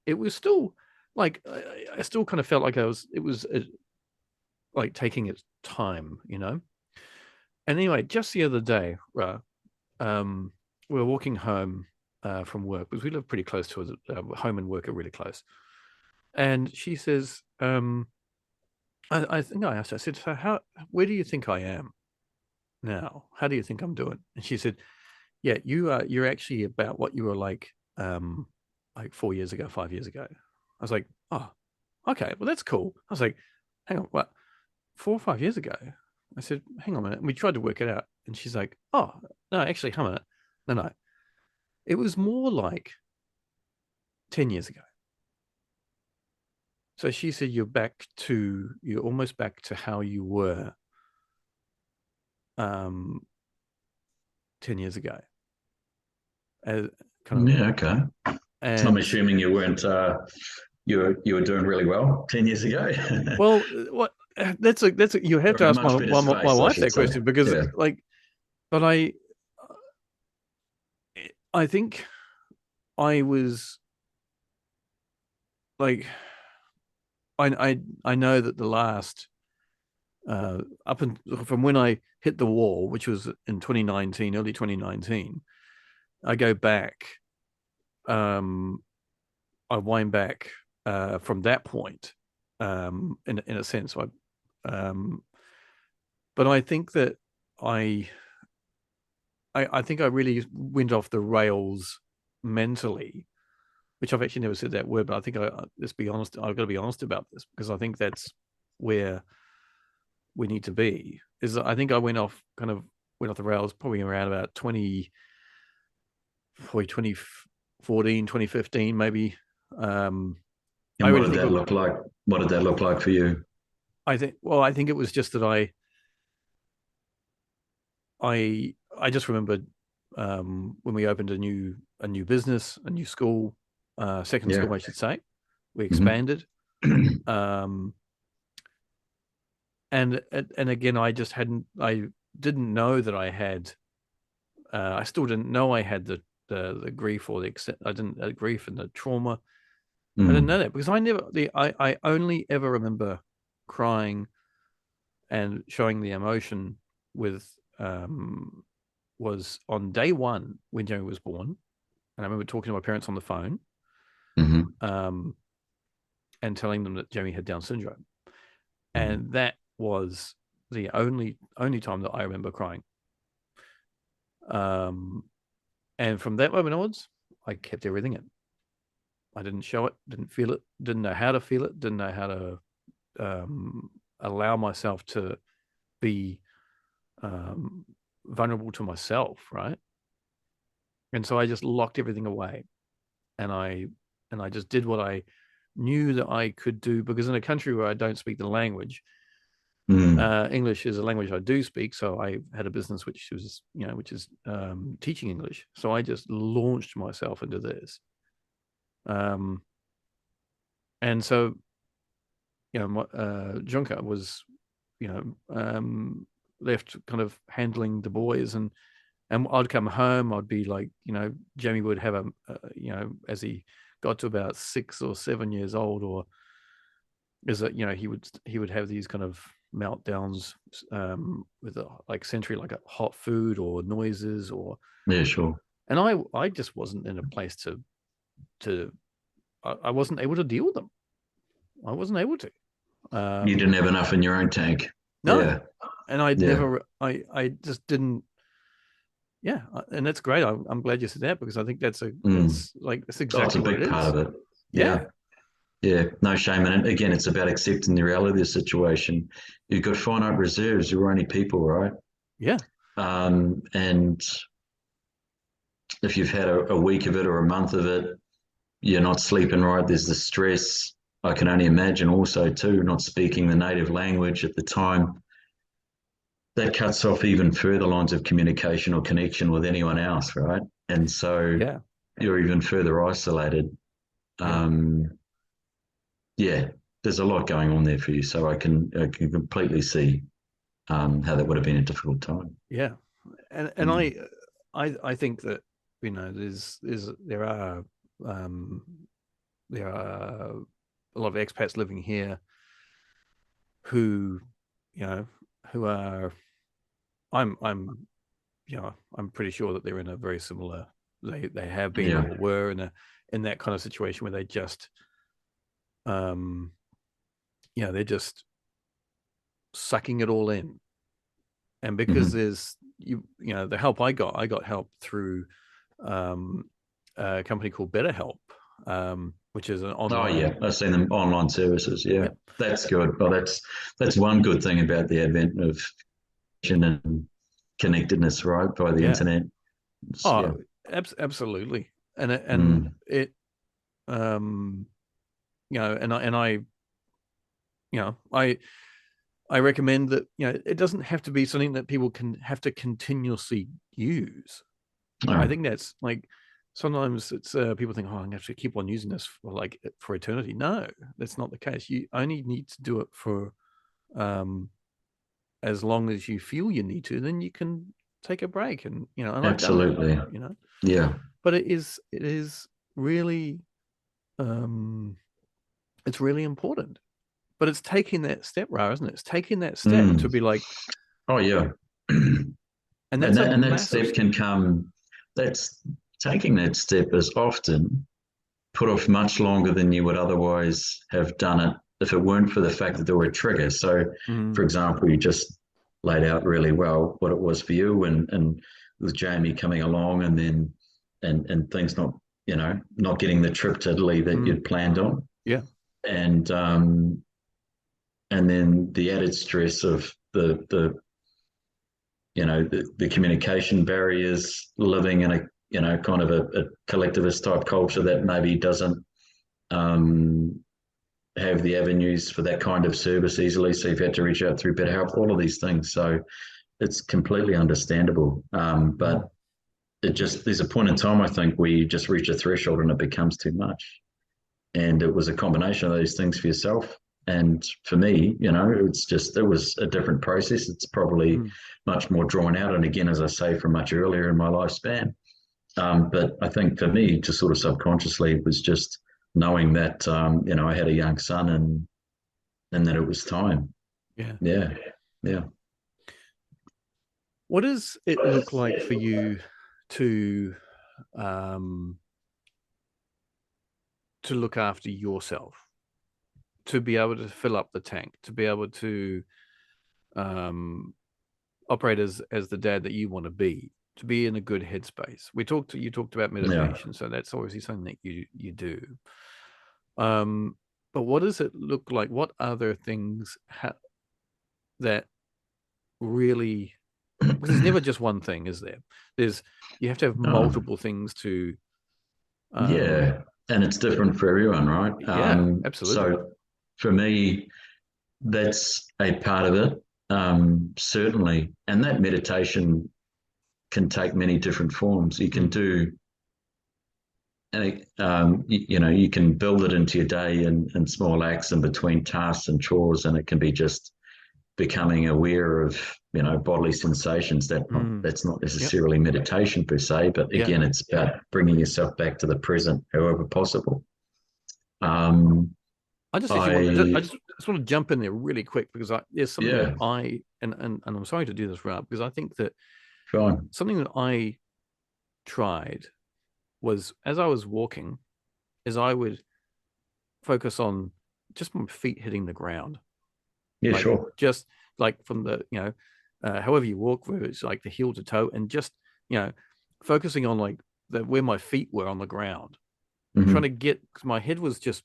It was still like I still kind of felt like it was like taking its time. And anyway, just the other day, we were walking home from work because we live pretty close to us. Home and work are really close. And she says, I think I asked her, I said, so where do you think I am now? How do you think I'm doing? And she said, yeah, you're actually about what you were like 4 years ago, 5 years ago. I was like, oh, okay, well, that's cool. I was like, hang on, what, 4 or 5 years ago? I said, hang on a minute. And we tried to work it out. And she's like, oh, no, actually, hang on a minute. No. It was more like 10 years ago. So she said, you're almost back to how you were 10 years ago. As kind of, Yeah, okay. So I'm and assuming you weren't you were doing really well 10 years ago. well, what that's you have Or to in a ask much better my space, I wife should that say. question, because Yeah. like, but I think I was like, I know that the last up and from when I hit the wall, which was in 2019, early 2019, I go back. I wind back from that point, in a sense. But I think that I I think I really went off the rails mentally, which I've actually never said that word, but I think let's be honest. I've got to be honest about this because I think that's where we need to be. Is I think I went off the rails probably around about 2014, 2015, maybe. I And what really did think that look like? What did that look like for you? I think it was just that I just remembered when we opened a new business, a new school, second Yeah. school, I should say. We Mhm. expanded, um, and again, I didn't know that I had. I still didn't know I had the grief or the extent. I didn't grief and the trauma. I didn't know Mm. that because I only ever remember crying and showing the emotion with was on day one when Jamie was born. And I remember talking to my parents on the phone, Mhm. um, and telling them that Jamie had Down syndrome. Mhm. And that was the only time that I remember crying. Um, and from that moment onwards, I kept everything in. I didn't show it, didn't feel it, didn't know how to feel it, didn't know how to allow myself to be um, vulnerable to myself, right? And so I just locked everything away, and I just did what I knew that I could do because in a country where I don't speak the language, Mm. English is a language I do speak. So I had a business which was which is teaching English. So I just launched myself into this, um, and so Junker was you know left kind of handling the boys and I'd come home. I'd be like, Jamie would have as he got to about 6 or 7 years old, or is that he would have these kind of meltdowns with like sensory, like a hot food or noises, or Yeah, sure. and I just wasn't in a place to I wasn't able to deal with them. I wasn't able to. You Um, didn't have enough in your own tank. no, Yeah. and I'd Yeah. never. I just didn't. Yeah, and that's great. I'm glad you said that because I think Mm. that's Oh, it's a exactly what it big part is. of it. Yeah, Yeah. Yeah. No shame in it. Again, it's about accepting the reality of the situation. You've got finite reserves. You're only people, right? yeah, And if you've had a week of it or a month of it, you're not sleeping right. There's the stress. I can only imagine also too, not speaking the native language at the time. That cuts off even further lines of communication or connection with anyone else, right? And so yeah, you're even further isolated. yeah, Um, yeah, there's a lot going on there for you. So I can completely see how that would have been a difficult time. yeah. And Mm. I think that um, there are a lot of expats living here who you know who are I'm pretty sure that they're in a very similar they have been Yeah. or were in that kind of situation where they just um they're just sucking it all in. And because Mm-hmm. there's the help I got help through um a company called BetterHelp, which is an Oh yeah, online. I've seen them online services. Yeah, Yep. that's good. Well, that's one good thing about the advent of and connectedness, right, by the Yeah. internet. Yeah. Oh, absolutely. And Mm. it um and I I recommend that it doesn't have to be something that people can have to continuously use. I Oh, think that's like sometimes it's people think, oh, I'm going to have to keep on using this for eternity. No, that's not the case. You only need to do it for um, as long as you feel you need to. Then you can take a break, and I've done that. absolutely. You know, Yeah. but it is really um, it's really important. but it's taking that step, Ra, isn't it? It's taking that step Mm. to be like, Oh yeah. and that's a And that massive step step. can come, that's taking that step is often put off much longer than you would otherwise have done it if it weren't for the fact that there were triggers. So, for Mm, example, you just laid out really well what it was for you, and with Jamie coming along, and then and things not, not getting the trip to Italy that mm, you'd planned on, yeah. and and then the added stress of the the communication barriers, living in a kind of a collectivist type culture that maybe doesn't um, have the avenues for that kind of service easily. So you've had to reach out through BetterHelp, all of these things. So it's completely understandable. But Mm, there's a point in time, I think, where you just reach a threshold and it becomes too much. And it was a combination of those things for yourself. And for me, it was a different process. It's probably mm, much more drawn out. And again, as I say, from much earlier in my lifespan. But I think for me, just sort of subconsciously, it was just knowing that, I had a young son, and that it was time. yeah. Yeah. Yeah. What does it look like for you to um, to look after yourself, to be able to fill up the tank, to be able to um, operate as the dad that you want to be in a good headspace? You talked about Yeah. meditation, so that's obviously something that you do. Um, but what does it look like? What other things that really, because there's never just one thing, is there? There's You have to have Oh, multiple things to um yeah. And it's different for everyone, right? yeah, absolutely. So for me, that's a part of it, certainly. And that meditation can take many different forms. You can Mm, do, and you can build it into your day in small acts in between tasks and chores, and it can be just becoming aware of bodily sensations. mm, That's not yep, necessarily meditation per se, but yeah. again, it's about bringing yourself back to the present, however possible. Um, I just actually I just want to jump in there really quick because there's something that Yeah, I and I'm sorry to do this, Rob, because I think that fine. something that I tried was as I was walking, is I would focus on just my feet hitting the ground, Yeah, like sure. just like from the however you walk, whether it's like the heel to toe, and just you know focusing on like where my feet were on the ground, trying to Hmm. get because my head was just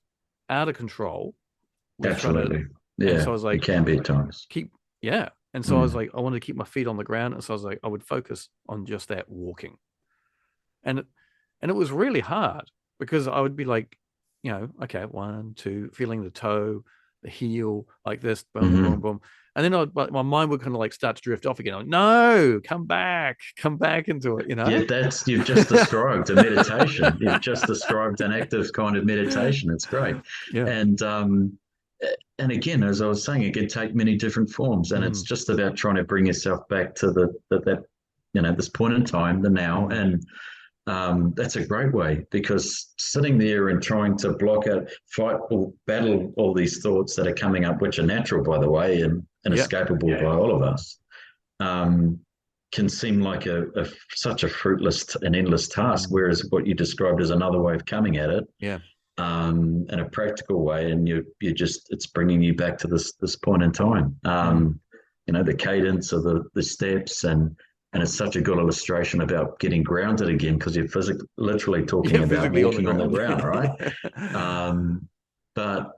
out of control with trying to, Absolutely. and so Yeah, I was it like can be at times. keep yeah, and so I was Mm. like I wanted to keep my feet on the ground, and so I was like I would focus on just that walking, and it was really hard because I would be like, okay, one, two, feeling the toe, the heel, like this, boom, boom, Hmm. boom, and then my mind would kind of like start to drift off again. Like, no, come back into it, Yeah, you've just described a meditation. You've just described an active kind of meditation. It's great. Yeah. And and again, as I was saying, it can take many different forms, and it's Mm, just about trying to bring yourself back to that this point in time, the now, mm. and that's a great way, because sitting there and trying to block out, fight or battle all these thoughts that are coming up, which are natural, by the way, and Yeah. inescapable by all of us, um, can seem like such a fruitless and endless task. Mm, Whereas what you described is another way of coming at it, yeah. in a practical way, and you just it's bringing you back to this point in time. Mm. The cadence of the steps, and it's such a good illustration about getting grounded again, because you're physically literally talking Yeah, about physically on the walking on the ground. ground, right? But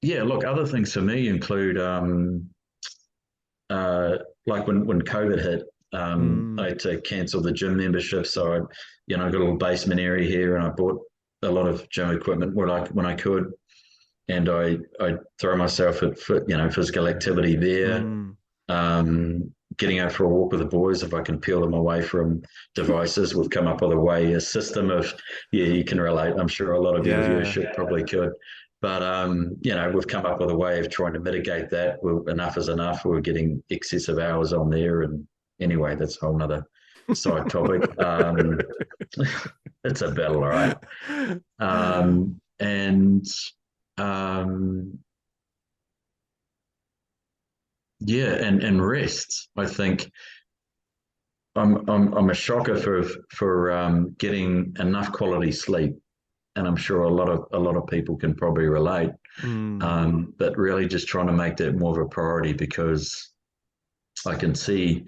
yeah, look, other things for me include uh, like when COVID hit, I Mm, had to cancel the gym membership. So I got a little basement area here, and I bought a lot of gym equipment when I could, and I throw myself at physical activity there. mm. Getting out for a walk with the boys, if I can peel them away from devices. We've come up with a system of, yeah, you can relate. I'm sure a lot of your Yeah. viewership probably could. But we've come up with a way of trying to mitigate that. Enough is enough. We're getting excessive hours on there, and anyway, that's a whole nother side topic. It's a battle, all right. And um, Yeah, and rest. I think I'm a shocker for getting enough quality sleep, and I'm sure a lot of people can probably relate. Mm, But really, just trying to make that more of a priority because I can see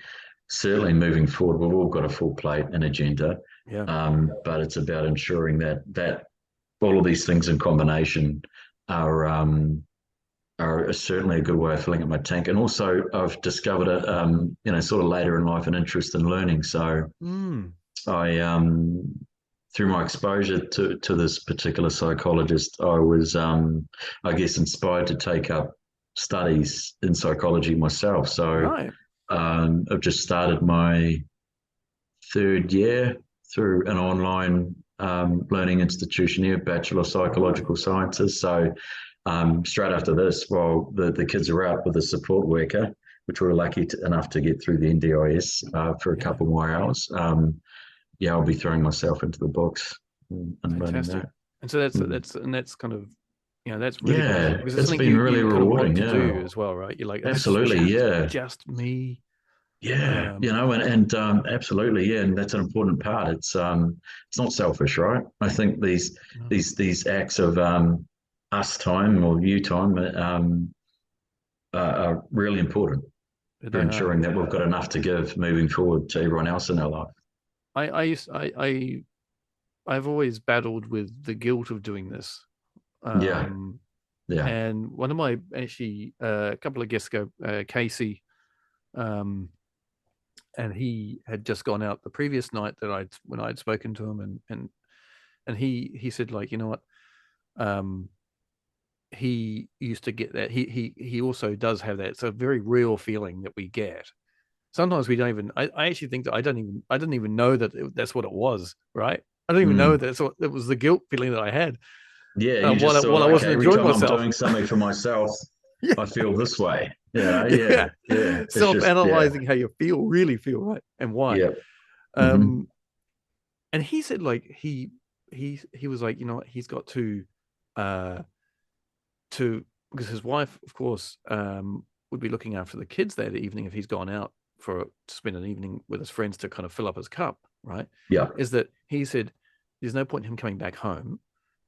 certainly moving forward, we've all got a full plate and agenda, yeah, but it's about ensuring that all of these things in combination are are certainly a good way of filling up my tank. And also, I've discovered sort of later in life, an interest in learning. So mm, I, through my exposure to this particular psychologist, I was, I guess, inspired to take up studies in psychology myself. So right, I've just started my third year through an online learning institution here, Bachelor of right, Psychological Sciences. So straight after this, while the kids are out with a support worker, which we were lucky enough to get through the NDIS for a yeah, couple more hours, yeah, I'll be throwing myself into the books and learning fantastic. that. And so that's Mm. that's kind of, that's really good Yeah, because it's it's something been really you kind of want rewarding. to Yeah, do as well, right? You're like, this is absolutely. Yeah. just me. Yeah, Um, and absolutely, yeah, and that's an important part. It's not selfish, right? I think these no, these acts of us time or you time are really important for they are. ensuring that we've got enough to give moving forward to everyone else in our life. I used I've always battled with the guilt of doing this. Yeah, Um, yeah, and one of my actually a couple of guests ago, Casey, um, and he had just gone out the previous night that I'd spoken to him, and he said, like, you know what, um, he used to get that. He also does have that. It's a very real feeling that we get. Sometimes we don't even. I actually think that I didn't even know that that's what it was. Right? I don't even know mm. that's what it was, the guilt feeling that I had Yeah. You just while thought, I wasn't okay, every enjoying time I'm myself. doing something for myself, Yeah, I feel this way. yeah. Yeah. It's just Self-analyzing how you really feel, right, and why. yeah. Hmm. Um, and he said, like, he was like, you know what, he's got uh to because his wife, of course, would be looking after the kids that evening if he's gone out to spend an evening with his friends to kind of fill up his cup, right? Yeah. Is that he said there's no point in him coming back home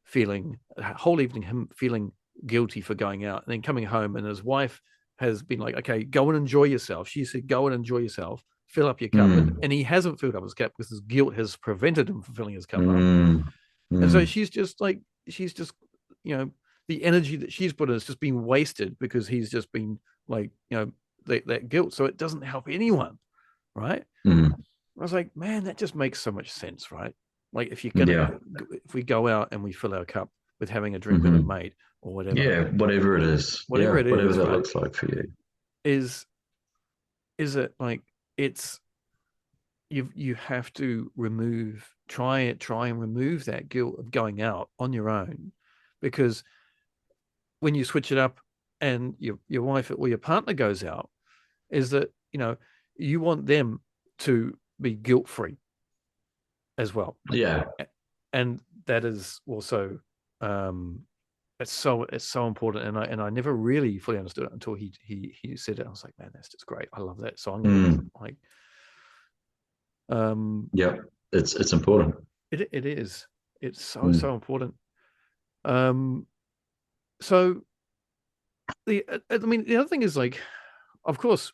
feeling a whole evening him feeling guilty for going out and then coming home and his wife has been like, okay, go and enjoy yourself. She said, go and enjoy yourself, fill up your cup. Mm. And he hasn't filled up his cup because his guilt has prevented him from filling his cup up. Mm. And so Mm. she's just, you know, the energy that she's put in has just been wasted because he's just been like, that guilt. So it doesn't help anyone, right? Mm. I was like, man, that just makes so much sense, right? Like Yeah. if we go out and we fill our cup with having a drink with a Hmm. mate or whatever, Yeah, whatever it is. whatever Yeah, it whatever is, that right? looks like for you. Is it like it's you have to try and remove that guilt of going out on your own, because when you switch it up and your wife or your partner goes out, is that you want them to be guilt free as well, Yeah. and that is also it's so important, and I never really fully understood it until he said it. I was like, man, that's just great. I love that. So I'm gonna Mm. like um Yeah. It's important. it is, it's so Mm. important. um so I mean, the other thing is, like, of course,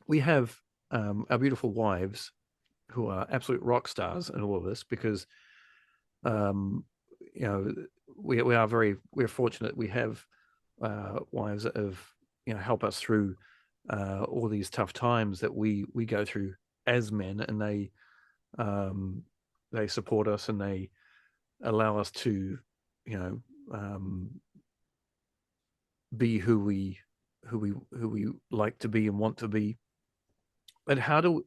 we have our beautiful wives who are absolute rock stars in all of this, because um, you know we're fortunate. We have wives that have help us through all these tough times that we go through as men, and they support us and they allow us to you know um, be who we like to be and want to be. But how do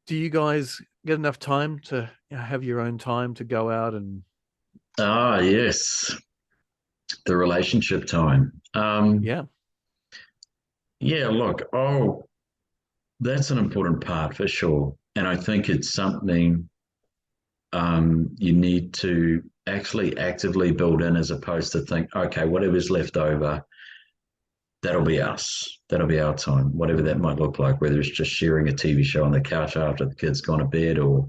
you guys get enough time to have your own time to go out and Ah, yes. The relationship time. yeah, Yeah, look, that's an important part for sure. And I think it's something you need to actually actively build in as opposed to think, okay, whatever's left over, that'll be us. That'll be our time, whatever that might look like, whether it's just sharing a TV show on the couch after the kids gone to bed, or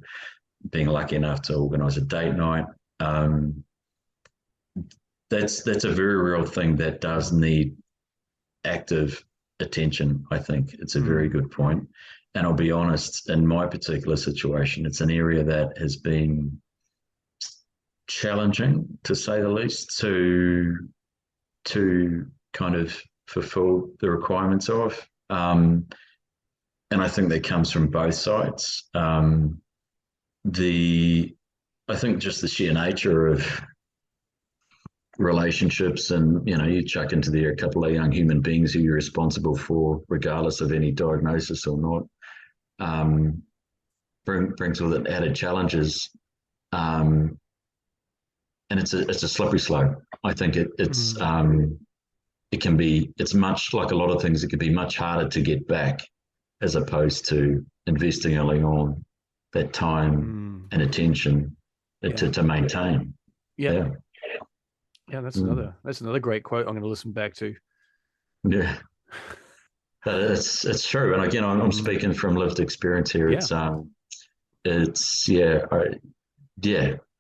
being lucky enough to organise a date night. Um, that's a very real thing that does need active attention. I think it's a very good point. And I'll be honest, in my particular situation, it's an area that has been challenging, to say the least, to kind of fulfill the requirements of. And I think that comes from both sides. I think just the sheer nature of relationships, and you chuck into there a couple of young human beings who you're responsible for, regardless of any diagnosis or not, brings with it added challenges. And it's a slippery slope. I think it's much like a lot of things. It can be much harder to get back, as opposed to investing early on that time and attention to maintain. Yeah, that's another great quote I'm going to listen back to. Yeah, but it's true. And again, I'm speaking from lived experience here. Yeah.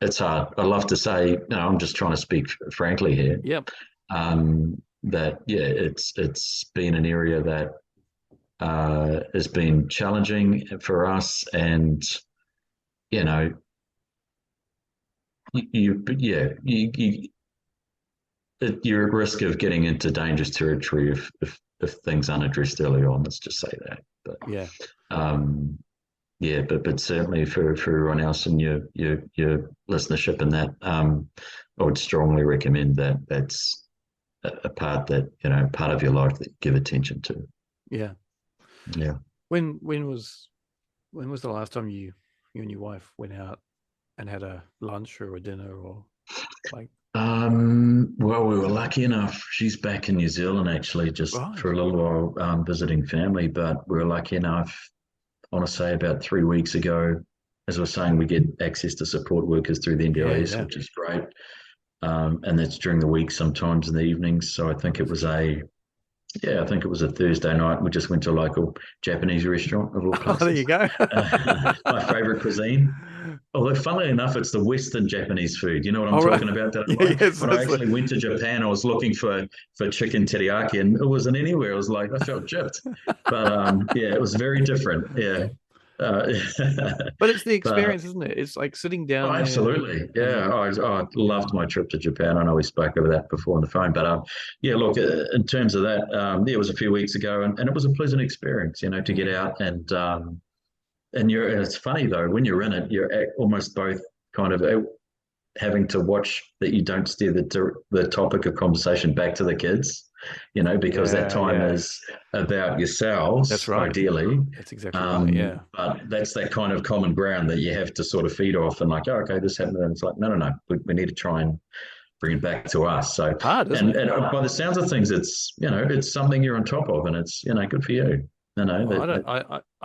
It's hard. I love to say, I'm just trying to speak frankly here. Yep. It's been an area that has been challenging for us, and you're at risk of getting into dangerous territory if things aren't addressed early on. Let's just say that. But but certainly for everyone else in your listenership, and that I would strongly recommend that that's a part that part of your life that you give attention to. Yeah. When was the last time you and your wife went out and had a lunch or a dinner, or like? Well, we were lucky enough. She's back in New Zealand actually, just for a little while, visiting family. But we were lucky enough, I want to say about 3 weeks ago. As I was saying, we get access to support workers through the NDIS, which is great. And that's during the week, sometimes in the evenings. So I think it was a Thursday night. We just went to a local Japanese restaurant of all places. Oh, there you go. My favorite cuisine. Although, funnily enough, it's the Western Japanese food. You know what I'm talking about? When I actually went to Japan, I was looking for chicken teriyaki, and it wasn't anywhere. I was like, I felt gypped. But it was very different. Yeah. But it's the experience, isn't it? It's like sitting down. Oh, absolutely. Yeah. I loved my trip to Japan. I know we spoke over that before on the phone, but look, in terms of that, it was a few weeks ago, and it was a pleasant experience, to get out and it's funny though, when you're in it, you're almost both kind of having to watch that you don't steer the topic of conversation back to the kids, because that time is about yourselves. That's right. Ideally. That's exactly right. Yeah. But that's that kind of common ground that you have to sort of feed off, and like, oh, okay, this happened. And it's like, no. We need to try and bring it back to us. So hard, isn't it? And by the sounds of things, it's, it's something you're on top of, and it's, good for you. I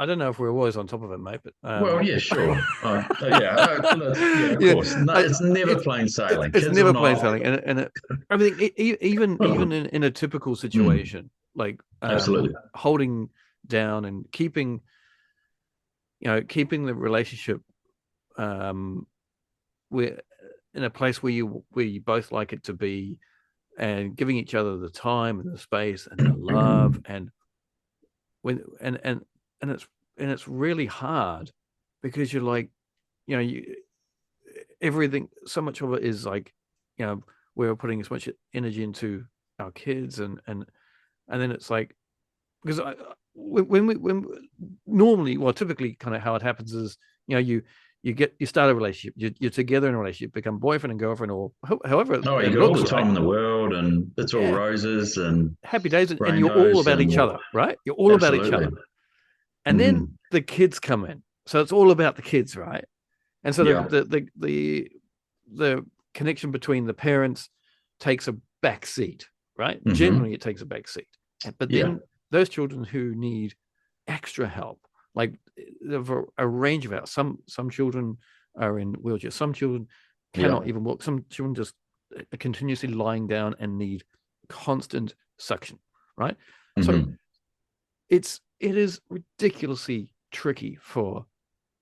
don't know if we're always on top of it, mate. But well, yeah, sure, of course. No, it's never plain sailing. It's never plain sailing, and everything, even in a typical situation, like absolutely holding down and keeping the relationship, we're in a place where you both like it to be, and giving each other the time and the space and the love and. It's really hard, because you're like, everything, so much of it is like, we're putting as much energy into our kids, and then it's like, because when normally, well, typically kind of how it happens is, you start a relationship, you're together in a relationship, become boyfriend and girlfriend, or however. Oh, you got all the time in the world, and it's all roses and happy days, and you're all about each other, right? You're all about each other. And then the kids come in, so it's all about the kids, right? And so the connection between the parents takes a back seat, right? Generally, it takes a back seat. But then those children who need extra help, like a range of out. Some children are in wheelchairs. Some children cannot even walk. Some children just are continuously lying down and need constant suction. right? So Mm-hmm. it is ridiculously tricky for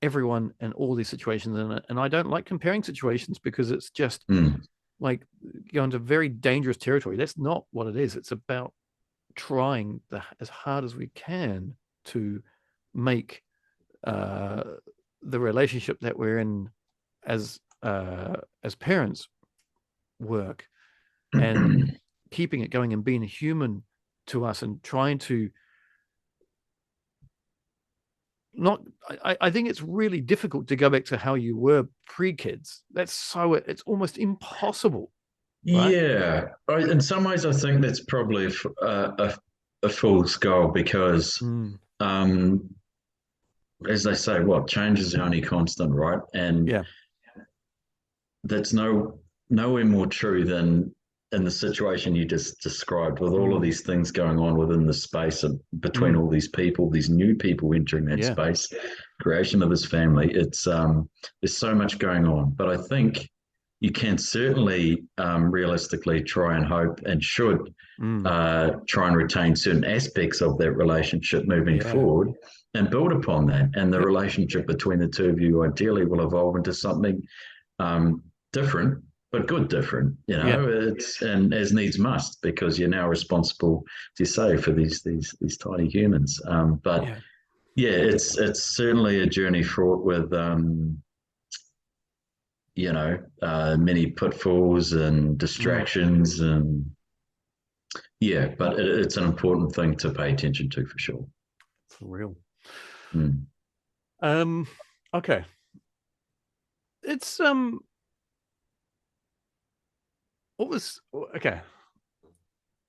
everyone in all these situations, and I don't like comparing situations because it's just Mm. like going to very dangerous territory. That's not what it is. It's about trying as hard as we can to make the relationship that we're in as parents work, and keeping it going and being a human to us, and trying to not I think it's really difficult to go back to how you were pre-kids. It's almost impossible, right? Yeah, in some ways, I think that's probably a fool's goal because, Mm, um, as they say, what change is the only constant, right? And yeah. that's nowhere more true than in the situation you just described, with all of Mm, these things going on within the space of, between mm, all these people, these new people entering that yeah. space, creation of this family. It's there's so much going on, but I think you can certainly realistically try and hope and should Mm, try and retain certain aspects of that relationship moving yeah. forward and build upon that. And the Yep. relationship between the two of you ideally will evolve into something um, different, but good different. You Yeah. know, it's and as needs must because you're now responsible, as you say, for these tiny humans. But Yeah. yeah, it's certainly a journey fraught with many pitfalls and Mm, distractions and yeah, but it's an important thing to pay attention to for sure. for real. Mm. Um. Okay. It's What was okay?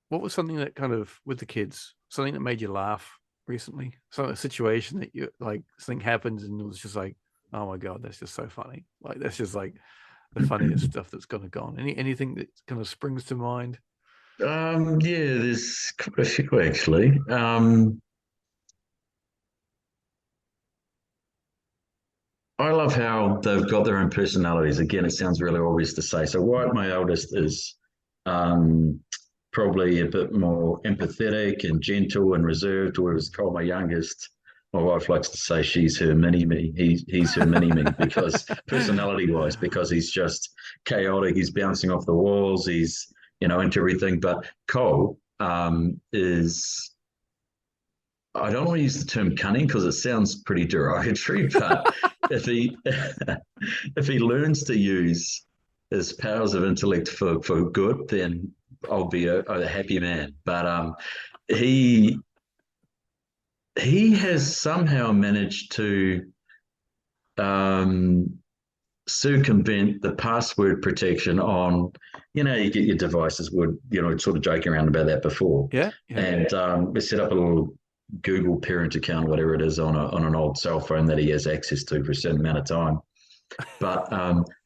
What was something that kind of with the kids, something that made you laugh recently? Some a situation that you like, something happened and it was just like, oh my god, that's just so funny. Like that's just like the funniest stuff that's gonna gone. Anything that kind of springs to mind? Yeah, there's quite a few actually. I love how they've got their own personalities. Again, it sounds really obvious to say. So Wyatt, my eldest, is um, probably a bit more empathetic and gentle and reserved, whereas Cole, my youngest, my wife likes to say she's her mini me. He's her mini me because personality wise, because he's just chaotic. He's bouncing off the walls. He's into everything. But Cole is I don't want to use the term cunning because it sounds pretty derogatory, but if he if he learns to use his powers of intellect for good, then I'll be a happy man. But he he has somehow managed to um, circumvent the password protection on, you get your devices would, sort of joking around about that before. Yeah. Yeah. And we set up a little Google parent account, whatever it is, on an old cell phone that he has access to for a certain amount of time. But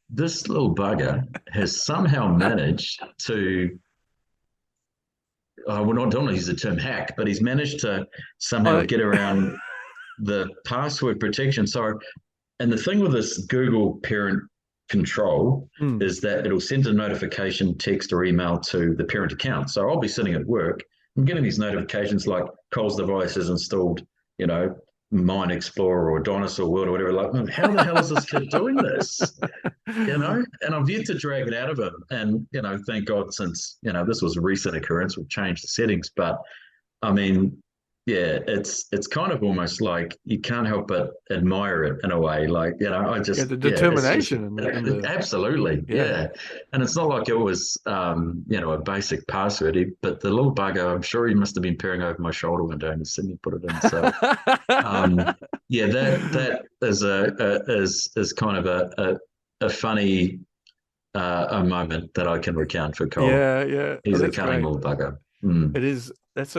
this little bugger has somehow managed to, I don't want to use the term hack, but he's managed to somehow Uh, get around the password protection. So and the thing with this Google parent control mm, is that it'll send a notification, text, or email to the parent account. So I'll be sitting at work. I'm getting these notifications like Cole's device has installed, Mine Explorer or Dinosaur World or whatever. Like, how the hell is this kid doing this? And I've yet to drag it out of him. And, thank God since, this was a recent occurrence, we've changed the settings. But I mean, yeah, it's kind of almost like you can't help but admire it in a way. Like, yeah, the it's just determination and the absolutely, yeah. yeah. And it's not like it was, a basic password, but the little bugger, I'm sure he must have been peering over my shoulder one day and seen me put it in. So, yeah, that is is kind of a funny a moment that I can recount for Cole. Yeah, yeah. Oh, He's a that's cunning great. little bugger. Mm. It is. That's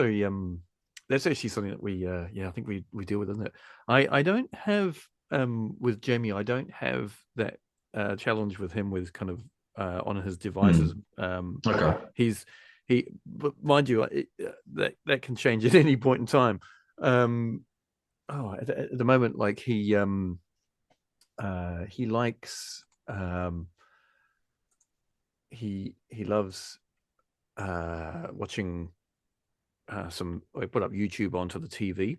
actually something that we yeah, I think we deal with, isn't it? I don't have with Jamie, I don't have that challenge with him with kind of on his devices. Mm. Okay. He's but mind you, that can change at any point in time. Um, at the moment, like he likes he loves watching I put up YouTube onto the TV.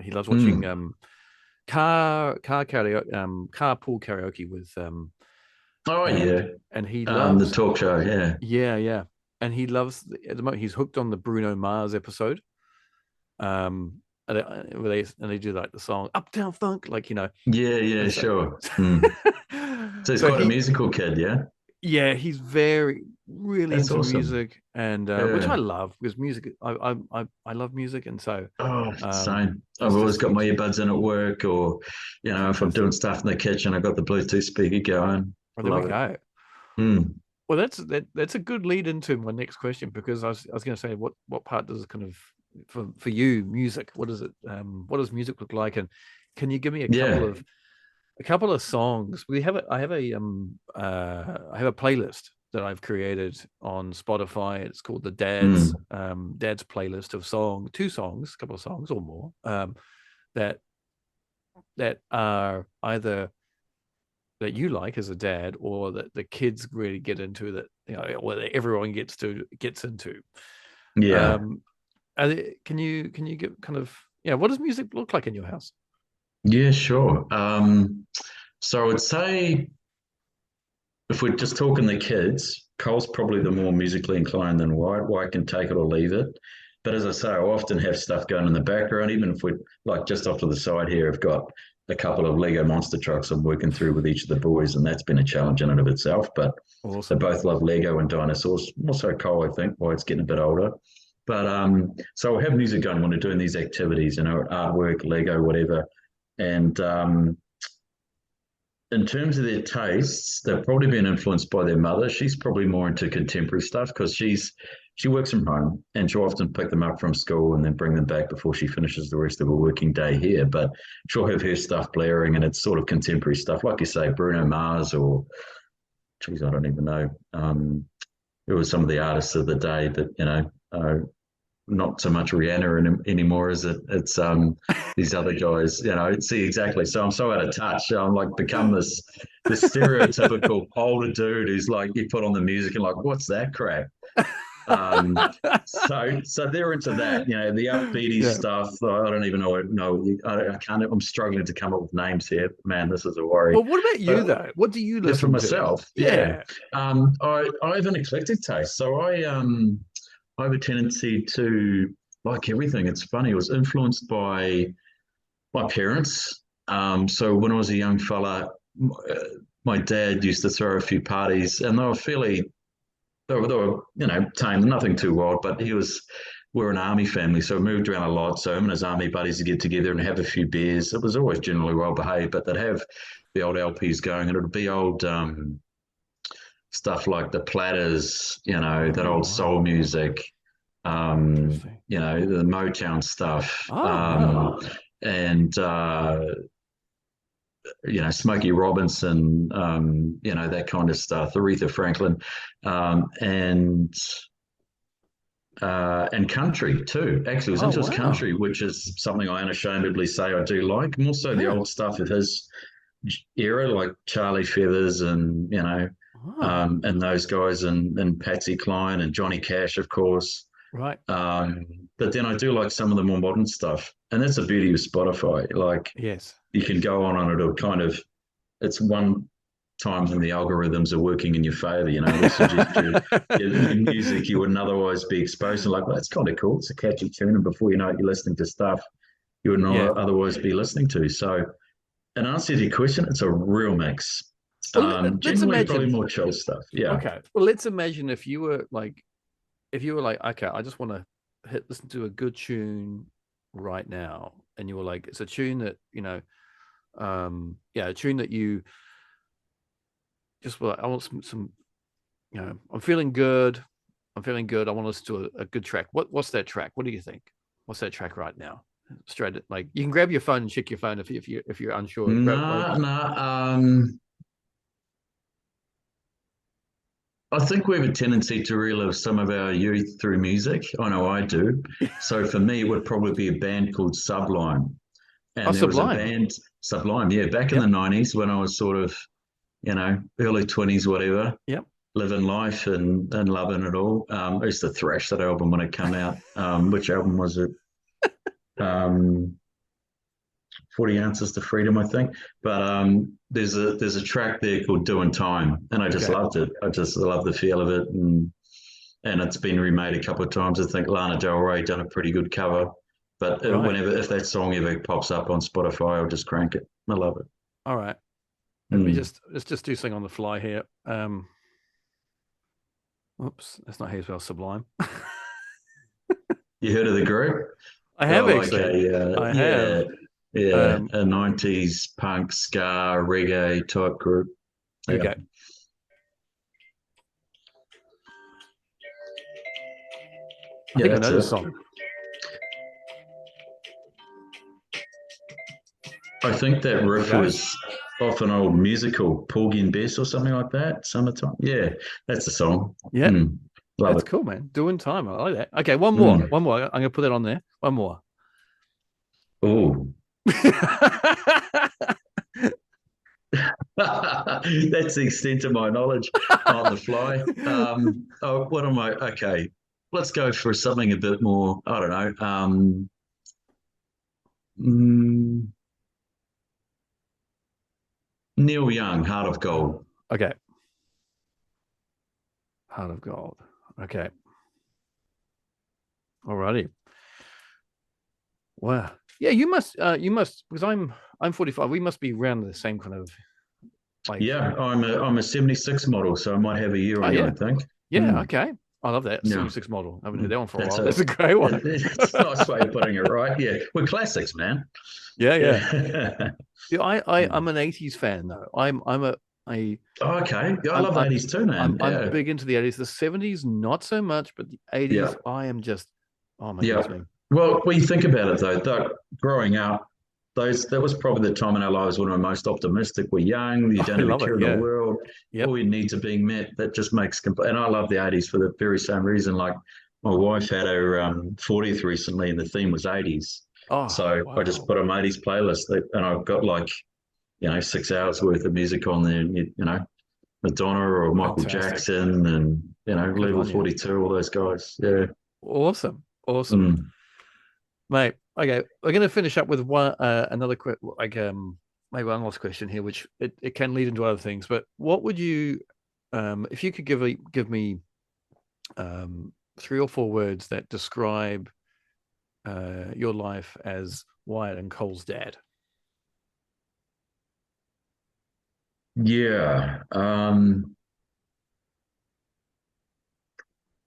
He loves watching Mm. car karaoke, carpool karaoke with Oh and yeah. he The loves, talk show, yeah. yeah, and he loves at the moment he's hooked on the Bruno Mars episode. And they do like the song Uptown Funk, like Yeah, yeah, and so sure. Mm. So he's so quite a he musical kid, yeah? yeah, he's very really That's into awesome. music, and which I Yeah. love because music. I love music, and so Oh, um, same. I've it's always just got my it's earbuds in at work, or if I'm doing fantastic. stuff in the kitchen, I've got the Bluetooth speaker going. Well, there we Love it. go. Mm. Well, that's a good lead into my next question, because I was going to say what part does it kind of for you music? What does it what does music look like, and can you give me Yeah. a couple of songs? I have a playlist that I've created on Spotify. It's called the Mm. Dad's playlist of two songs, a couple of songs or more, that are either that you like as a dad, or that the kids really get into, that or that everyone gets into. Yeah. Um, can you get kind of, what does music look like in your house? Yeah, sure. So I would say if we're just talking the kids, Cole's probably the more musically inclined than Wyatt. Wyatt can take it or leave it. But as I say, I often have stuff going in the background, even if we're like just off to the side here, I've got a couple of Lego monster trucks I'm working through with each of the boys, and that's been a challenge in and of itself. But they Awesome. both love Lego and dinosaurs. Also Cole, I think, Wyatt's getting a bit older. But so I have music going when we're doing these activities, artwork, Lego, whatever. And in terms of their tastes, they've probably been influenced by their mother. She's probably more into contemporary stuff because she works from home and she'll often pick them up from school and then bring them back before she finishes the rest of her working day here. But she'll have her stuff blaring and it's sort of contemporary stuff, like you say, Bruno Mars or, geez, I don't even know. It was some of the artists of the day, but not so much Rihanna anymore, is it? It's these other guys, see exactly. So I'm so out of touch. I'm like become this stereotypical older dude who's like you put on the music and like, what's that crap? Um, so they're into that, the upbeaty Yeah. stuff. I don't even know. I can't. I'm struggling to come up with names here. Man, this is a worry. Well, what about you But though? What do you yeah, for listen to? myself, yeah. Yeah. I have an eclectic taste, so I have a tendency to like everything. It's funny. It was influenced by my parents. So when I was a young fella, my dad used to throw a few parties, and they were tame, nothing too wild. But we're an army family, so we moved around a lot. So him and his army buddies would get together and have a few beers. It was always generally well behaved, but they'd have the old LPs going, and it would be old stuff like the Platters, that Oh, old wow. soul music, Interesting. the Motown stuff, Oh, wow. and Smokey Robinson, that kind of stuff, Aretha Franklin, and country too. Actually, it was Oh, into his wow. country, which is something I unashamedly say I do like. More so the Yeah. old stuff of his era, like Charlie Feathers Oh, and those guys and Patsy Cline and Johnny Cash, of course. right. Um, but then I do like some of the more modern stuff, and that's the beauty of Spotify. Like Yes. you can go on and it'll it's one time when the algorithms are working in your favor. It'll suggest you music you wouldn't otherwise be exposed to. Like, well, that's kind of cool. It's a catchy tune, and before you know it, you're listening to stuff you would Yeah. not otherwise be listening to. So, in answer to your question, it's a real mix. Well, let's Generally, probably imagine. more chill stuff. Yeah. Okay. Well, let's imagine if you were like, okay, I just want to listen to a good tune right now, and you were like, it's a tune that a tune that you just were like, I want some, I'm feeling good. I'm feeling good. I want to listen to a good track. What's that track? What do you think? What's that track right now? Straight, like you can grab your phone and check your phone if you're unsure. No, no. I think we have a tendency to relive some of our youth through music. I know I do. So for me, it would probably be a band called Sublime. Oh, And there was a Sublime. band, Sublime, yeah, back in the Yep. 90s when I was sort of, early 20s, whatever. Yep. living life and loving it all. I used to thrash that album when it came out. Which album was it? Um, 40 Ounces to Freedom, I think. But there's a track there called Doing Time, and I just Okay. loved it. I just love the feel of it, and it's been remade a couple of times. I think Lana Del Rey done a pretty good cover. But Right. whenever if that song ever pops up on Spotify, I'll just crank it. I love it. All right. Mm. Let's just do something on the fly here. Oops, that's not how you spell sublime. You heard of the group? I They're have like actually. I have. yeah, a 90s punk, ska, reggae type group. Here we Yeah. go. I Yeah, think I that's know the it. song. I think that Here we riff go. was off an old musical, Porgy and Bess or something like that. Summertime. Yeah, that's the song. Yeah, Mm, love that's it. cool, man. Doing time. I like that. Okay, one more. Mm. One more. I'm gonna put that on there. One more. Oh, that's the extent of my knowledge on the fly. Oh, what am I? Okay, let's go for something a bit more. I don't know. Mm, Neil Young, Heart of Gold. Okay. Heart of Gold. Okay. Alrighty. Wow. Yeah, you must because I'm 45. We must be around the same kind of like Yeah, I'm a 76 model, so I might have a year oh on you, yeah. I think. Yeah, Mm, okay. I love that. yeah, 76 model. I haven't heard that one for a that's while. a That's a great one. it's a nice way of putting it, right? Yeah, we're classics, man. Yeah, yeah. Yeah. Yeah, I'm an 80s fan though. I Oh, okay. Yeah, I I'm love the I'm 80s too, man. I'm Yeah. big into the 80s. The 70s not so much, but the Yeah. 80s I am just oh my Yeah. goodness me. Well, when you think about it though, growing up, that was probably the time in our lives when we're most optimistic. We're young, you don't I have a love it. care in the Yeah. world, Yep. all your needs are being met. That just makes and I love the 80s for the very same reason. Like my wife had her 40th recently and the theme was 80s. Oh, So I just wow. put a 80s playlist and I've got like, 6 hours worth of music on there, Madonna or Michael Fantastic. Jackson and, Good Level on you. 42, all those guys. Yeah. Awesome. Awesome. Mm. Mate, okay, we're going to finish up with one another maybe one last question here, which it can lead into other things. But what would you, if you could give me 3 or 4 words that describe your life as Wyatt and Cole's dad? Yeah.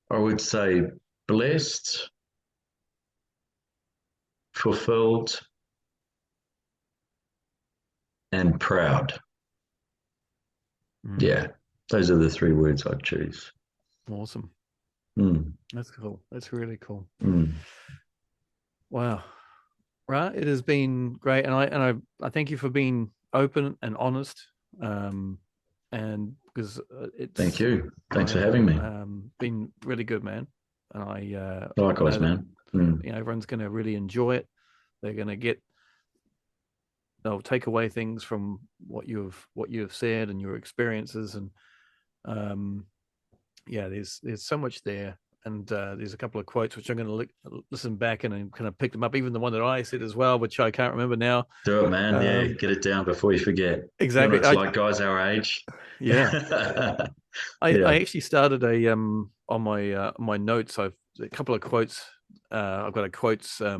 I would say blessed, fulfilled, and proud. Mm, Yeah. Those are the 3 words I'd choose. awesome. Mm. That's cool. That's really cool. Mm. Wow. Right. It has been great, and I thank you for being open and honest. And because Thank it's you. Thanks for having me. been really good, man. And I Likewise, know that man. Mm. everyone's going to really enjoy it. They're going to they'll take away things from what you've said and your experiences, and yeah, there's so much there. And there's a couple of quotes which I'm going to listen back and kind of pick them up, even the one that I said as well, which I can't remember now. Do it, man. Yeah. Um, Get it down before you forget. You know what exactly. it's like, guys our age. Yeah. Yeah. I actually started on my notes. I've a couple of quotes. I've got a quotes a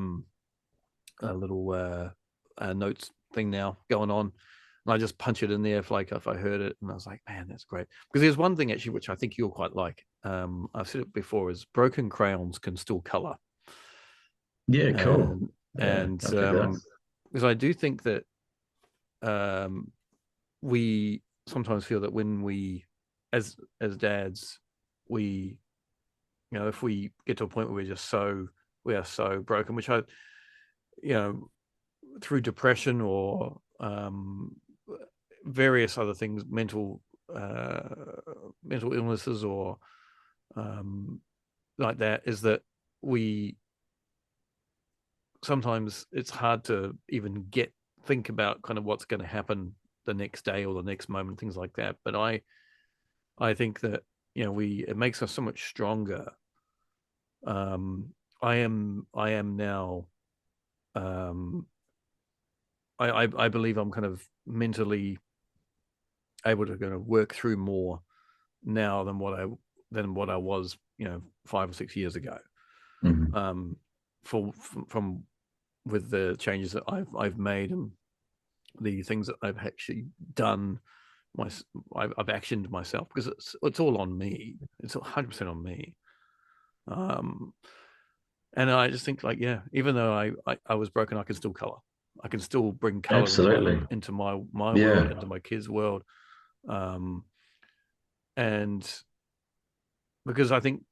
little notes thing now going on, and I just punch it in there if I heard it, and I was like, man, that's great. Because there's one thing actually which I think you'll quite like. I've said it before: is broken crayons can still color, Yeah. Cool. and Yeah. Okay. That. because I do think that we sometimes feel that when we as dads we if we get to a point where we are so broken, which I through depression or various other things, mental illnesses or like that, is that we sometimes it's hard to even think about kind of what's going to happen the next day or the next moment, things like that. But I think that it makes us so much stronger. I am now, I believe I'm kind of mentally able to kind of work through more now than what I was, 5 or 6 years ago. Mm-hmm. From with the changes that I've made and the things that I've actually done, I've actioned myself, because it's all on me. It's 100% on me. And I just think, like, yeah, even though I was broken, I can still color. I can still bring color Absolutely. into my Yeah. world, into my kids' world. And because I think,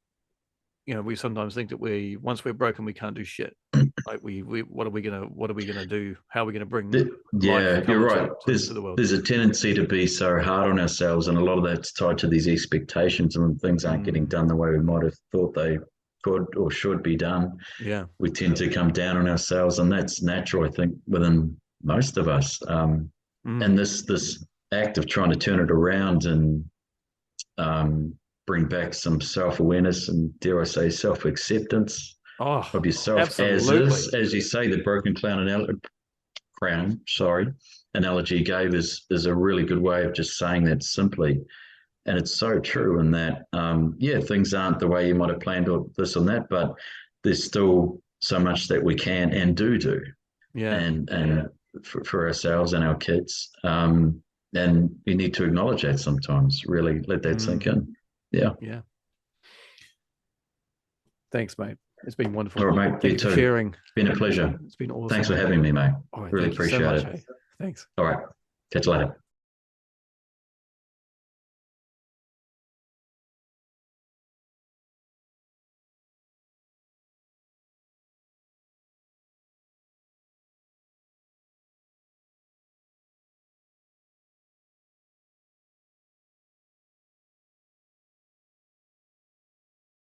we sometimes think that once we're broken, we can't do shit. Like what are we gonna do? How are we gonna bring life Yeah, you're color right. to the world? There's a tendency to be so hard on ourselves, and a lot of that's tied to these expectations, and things aren't getting done the way we might have thought they could or should be done. Yeah. We tend to come down on ourselves, and that's natural, I think, within most of us. And this act of trying to turn it around and bring back some self awareness and, dare I say, self acceptance Oh, of yourself absolutely. as you say, the broken crown, sorry, analogy you gave is a really good way of just saying that simply. And it's so true in that, yeah, things aren't the way you might have planned or this and that, but there's still so much that we can and do. Yeah. And for ourselves and our kids. And we need to acknowledge that sometimes, really let that sink in. Yeah. Yeah. Thanks, mate. It's been wonderful. All right, mate. Thank you for sharing. It's been a pleasure. It's been awesome. Thanks for having me, mate. All right. Really Thank you so appreciate much. it. Hey. Thanks. All right. Catch you later.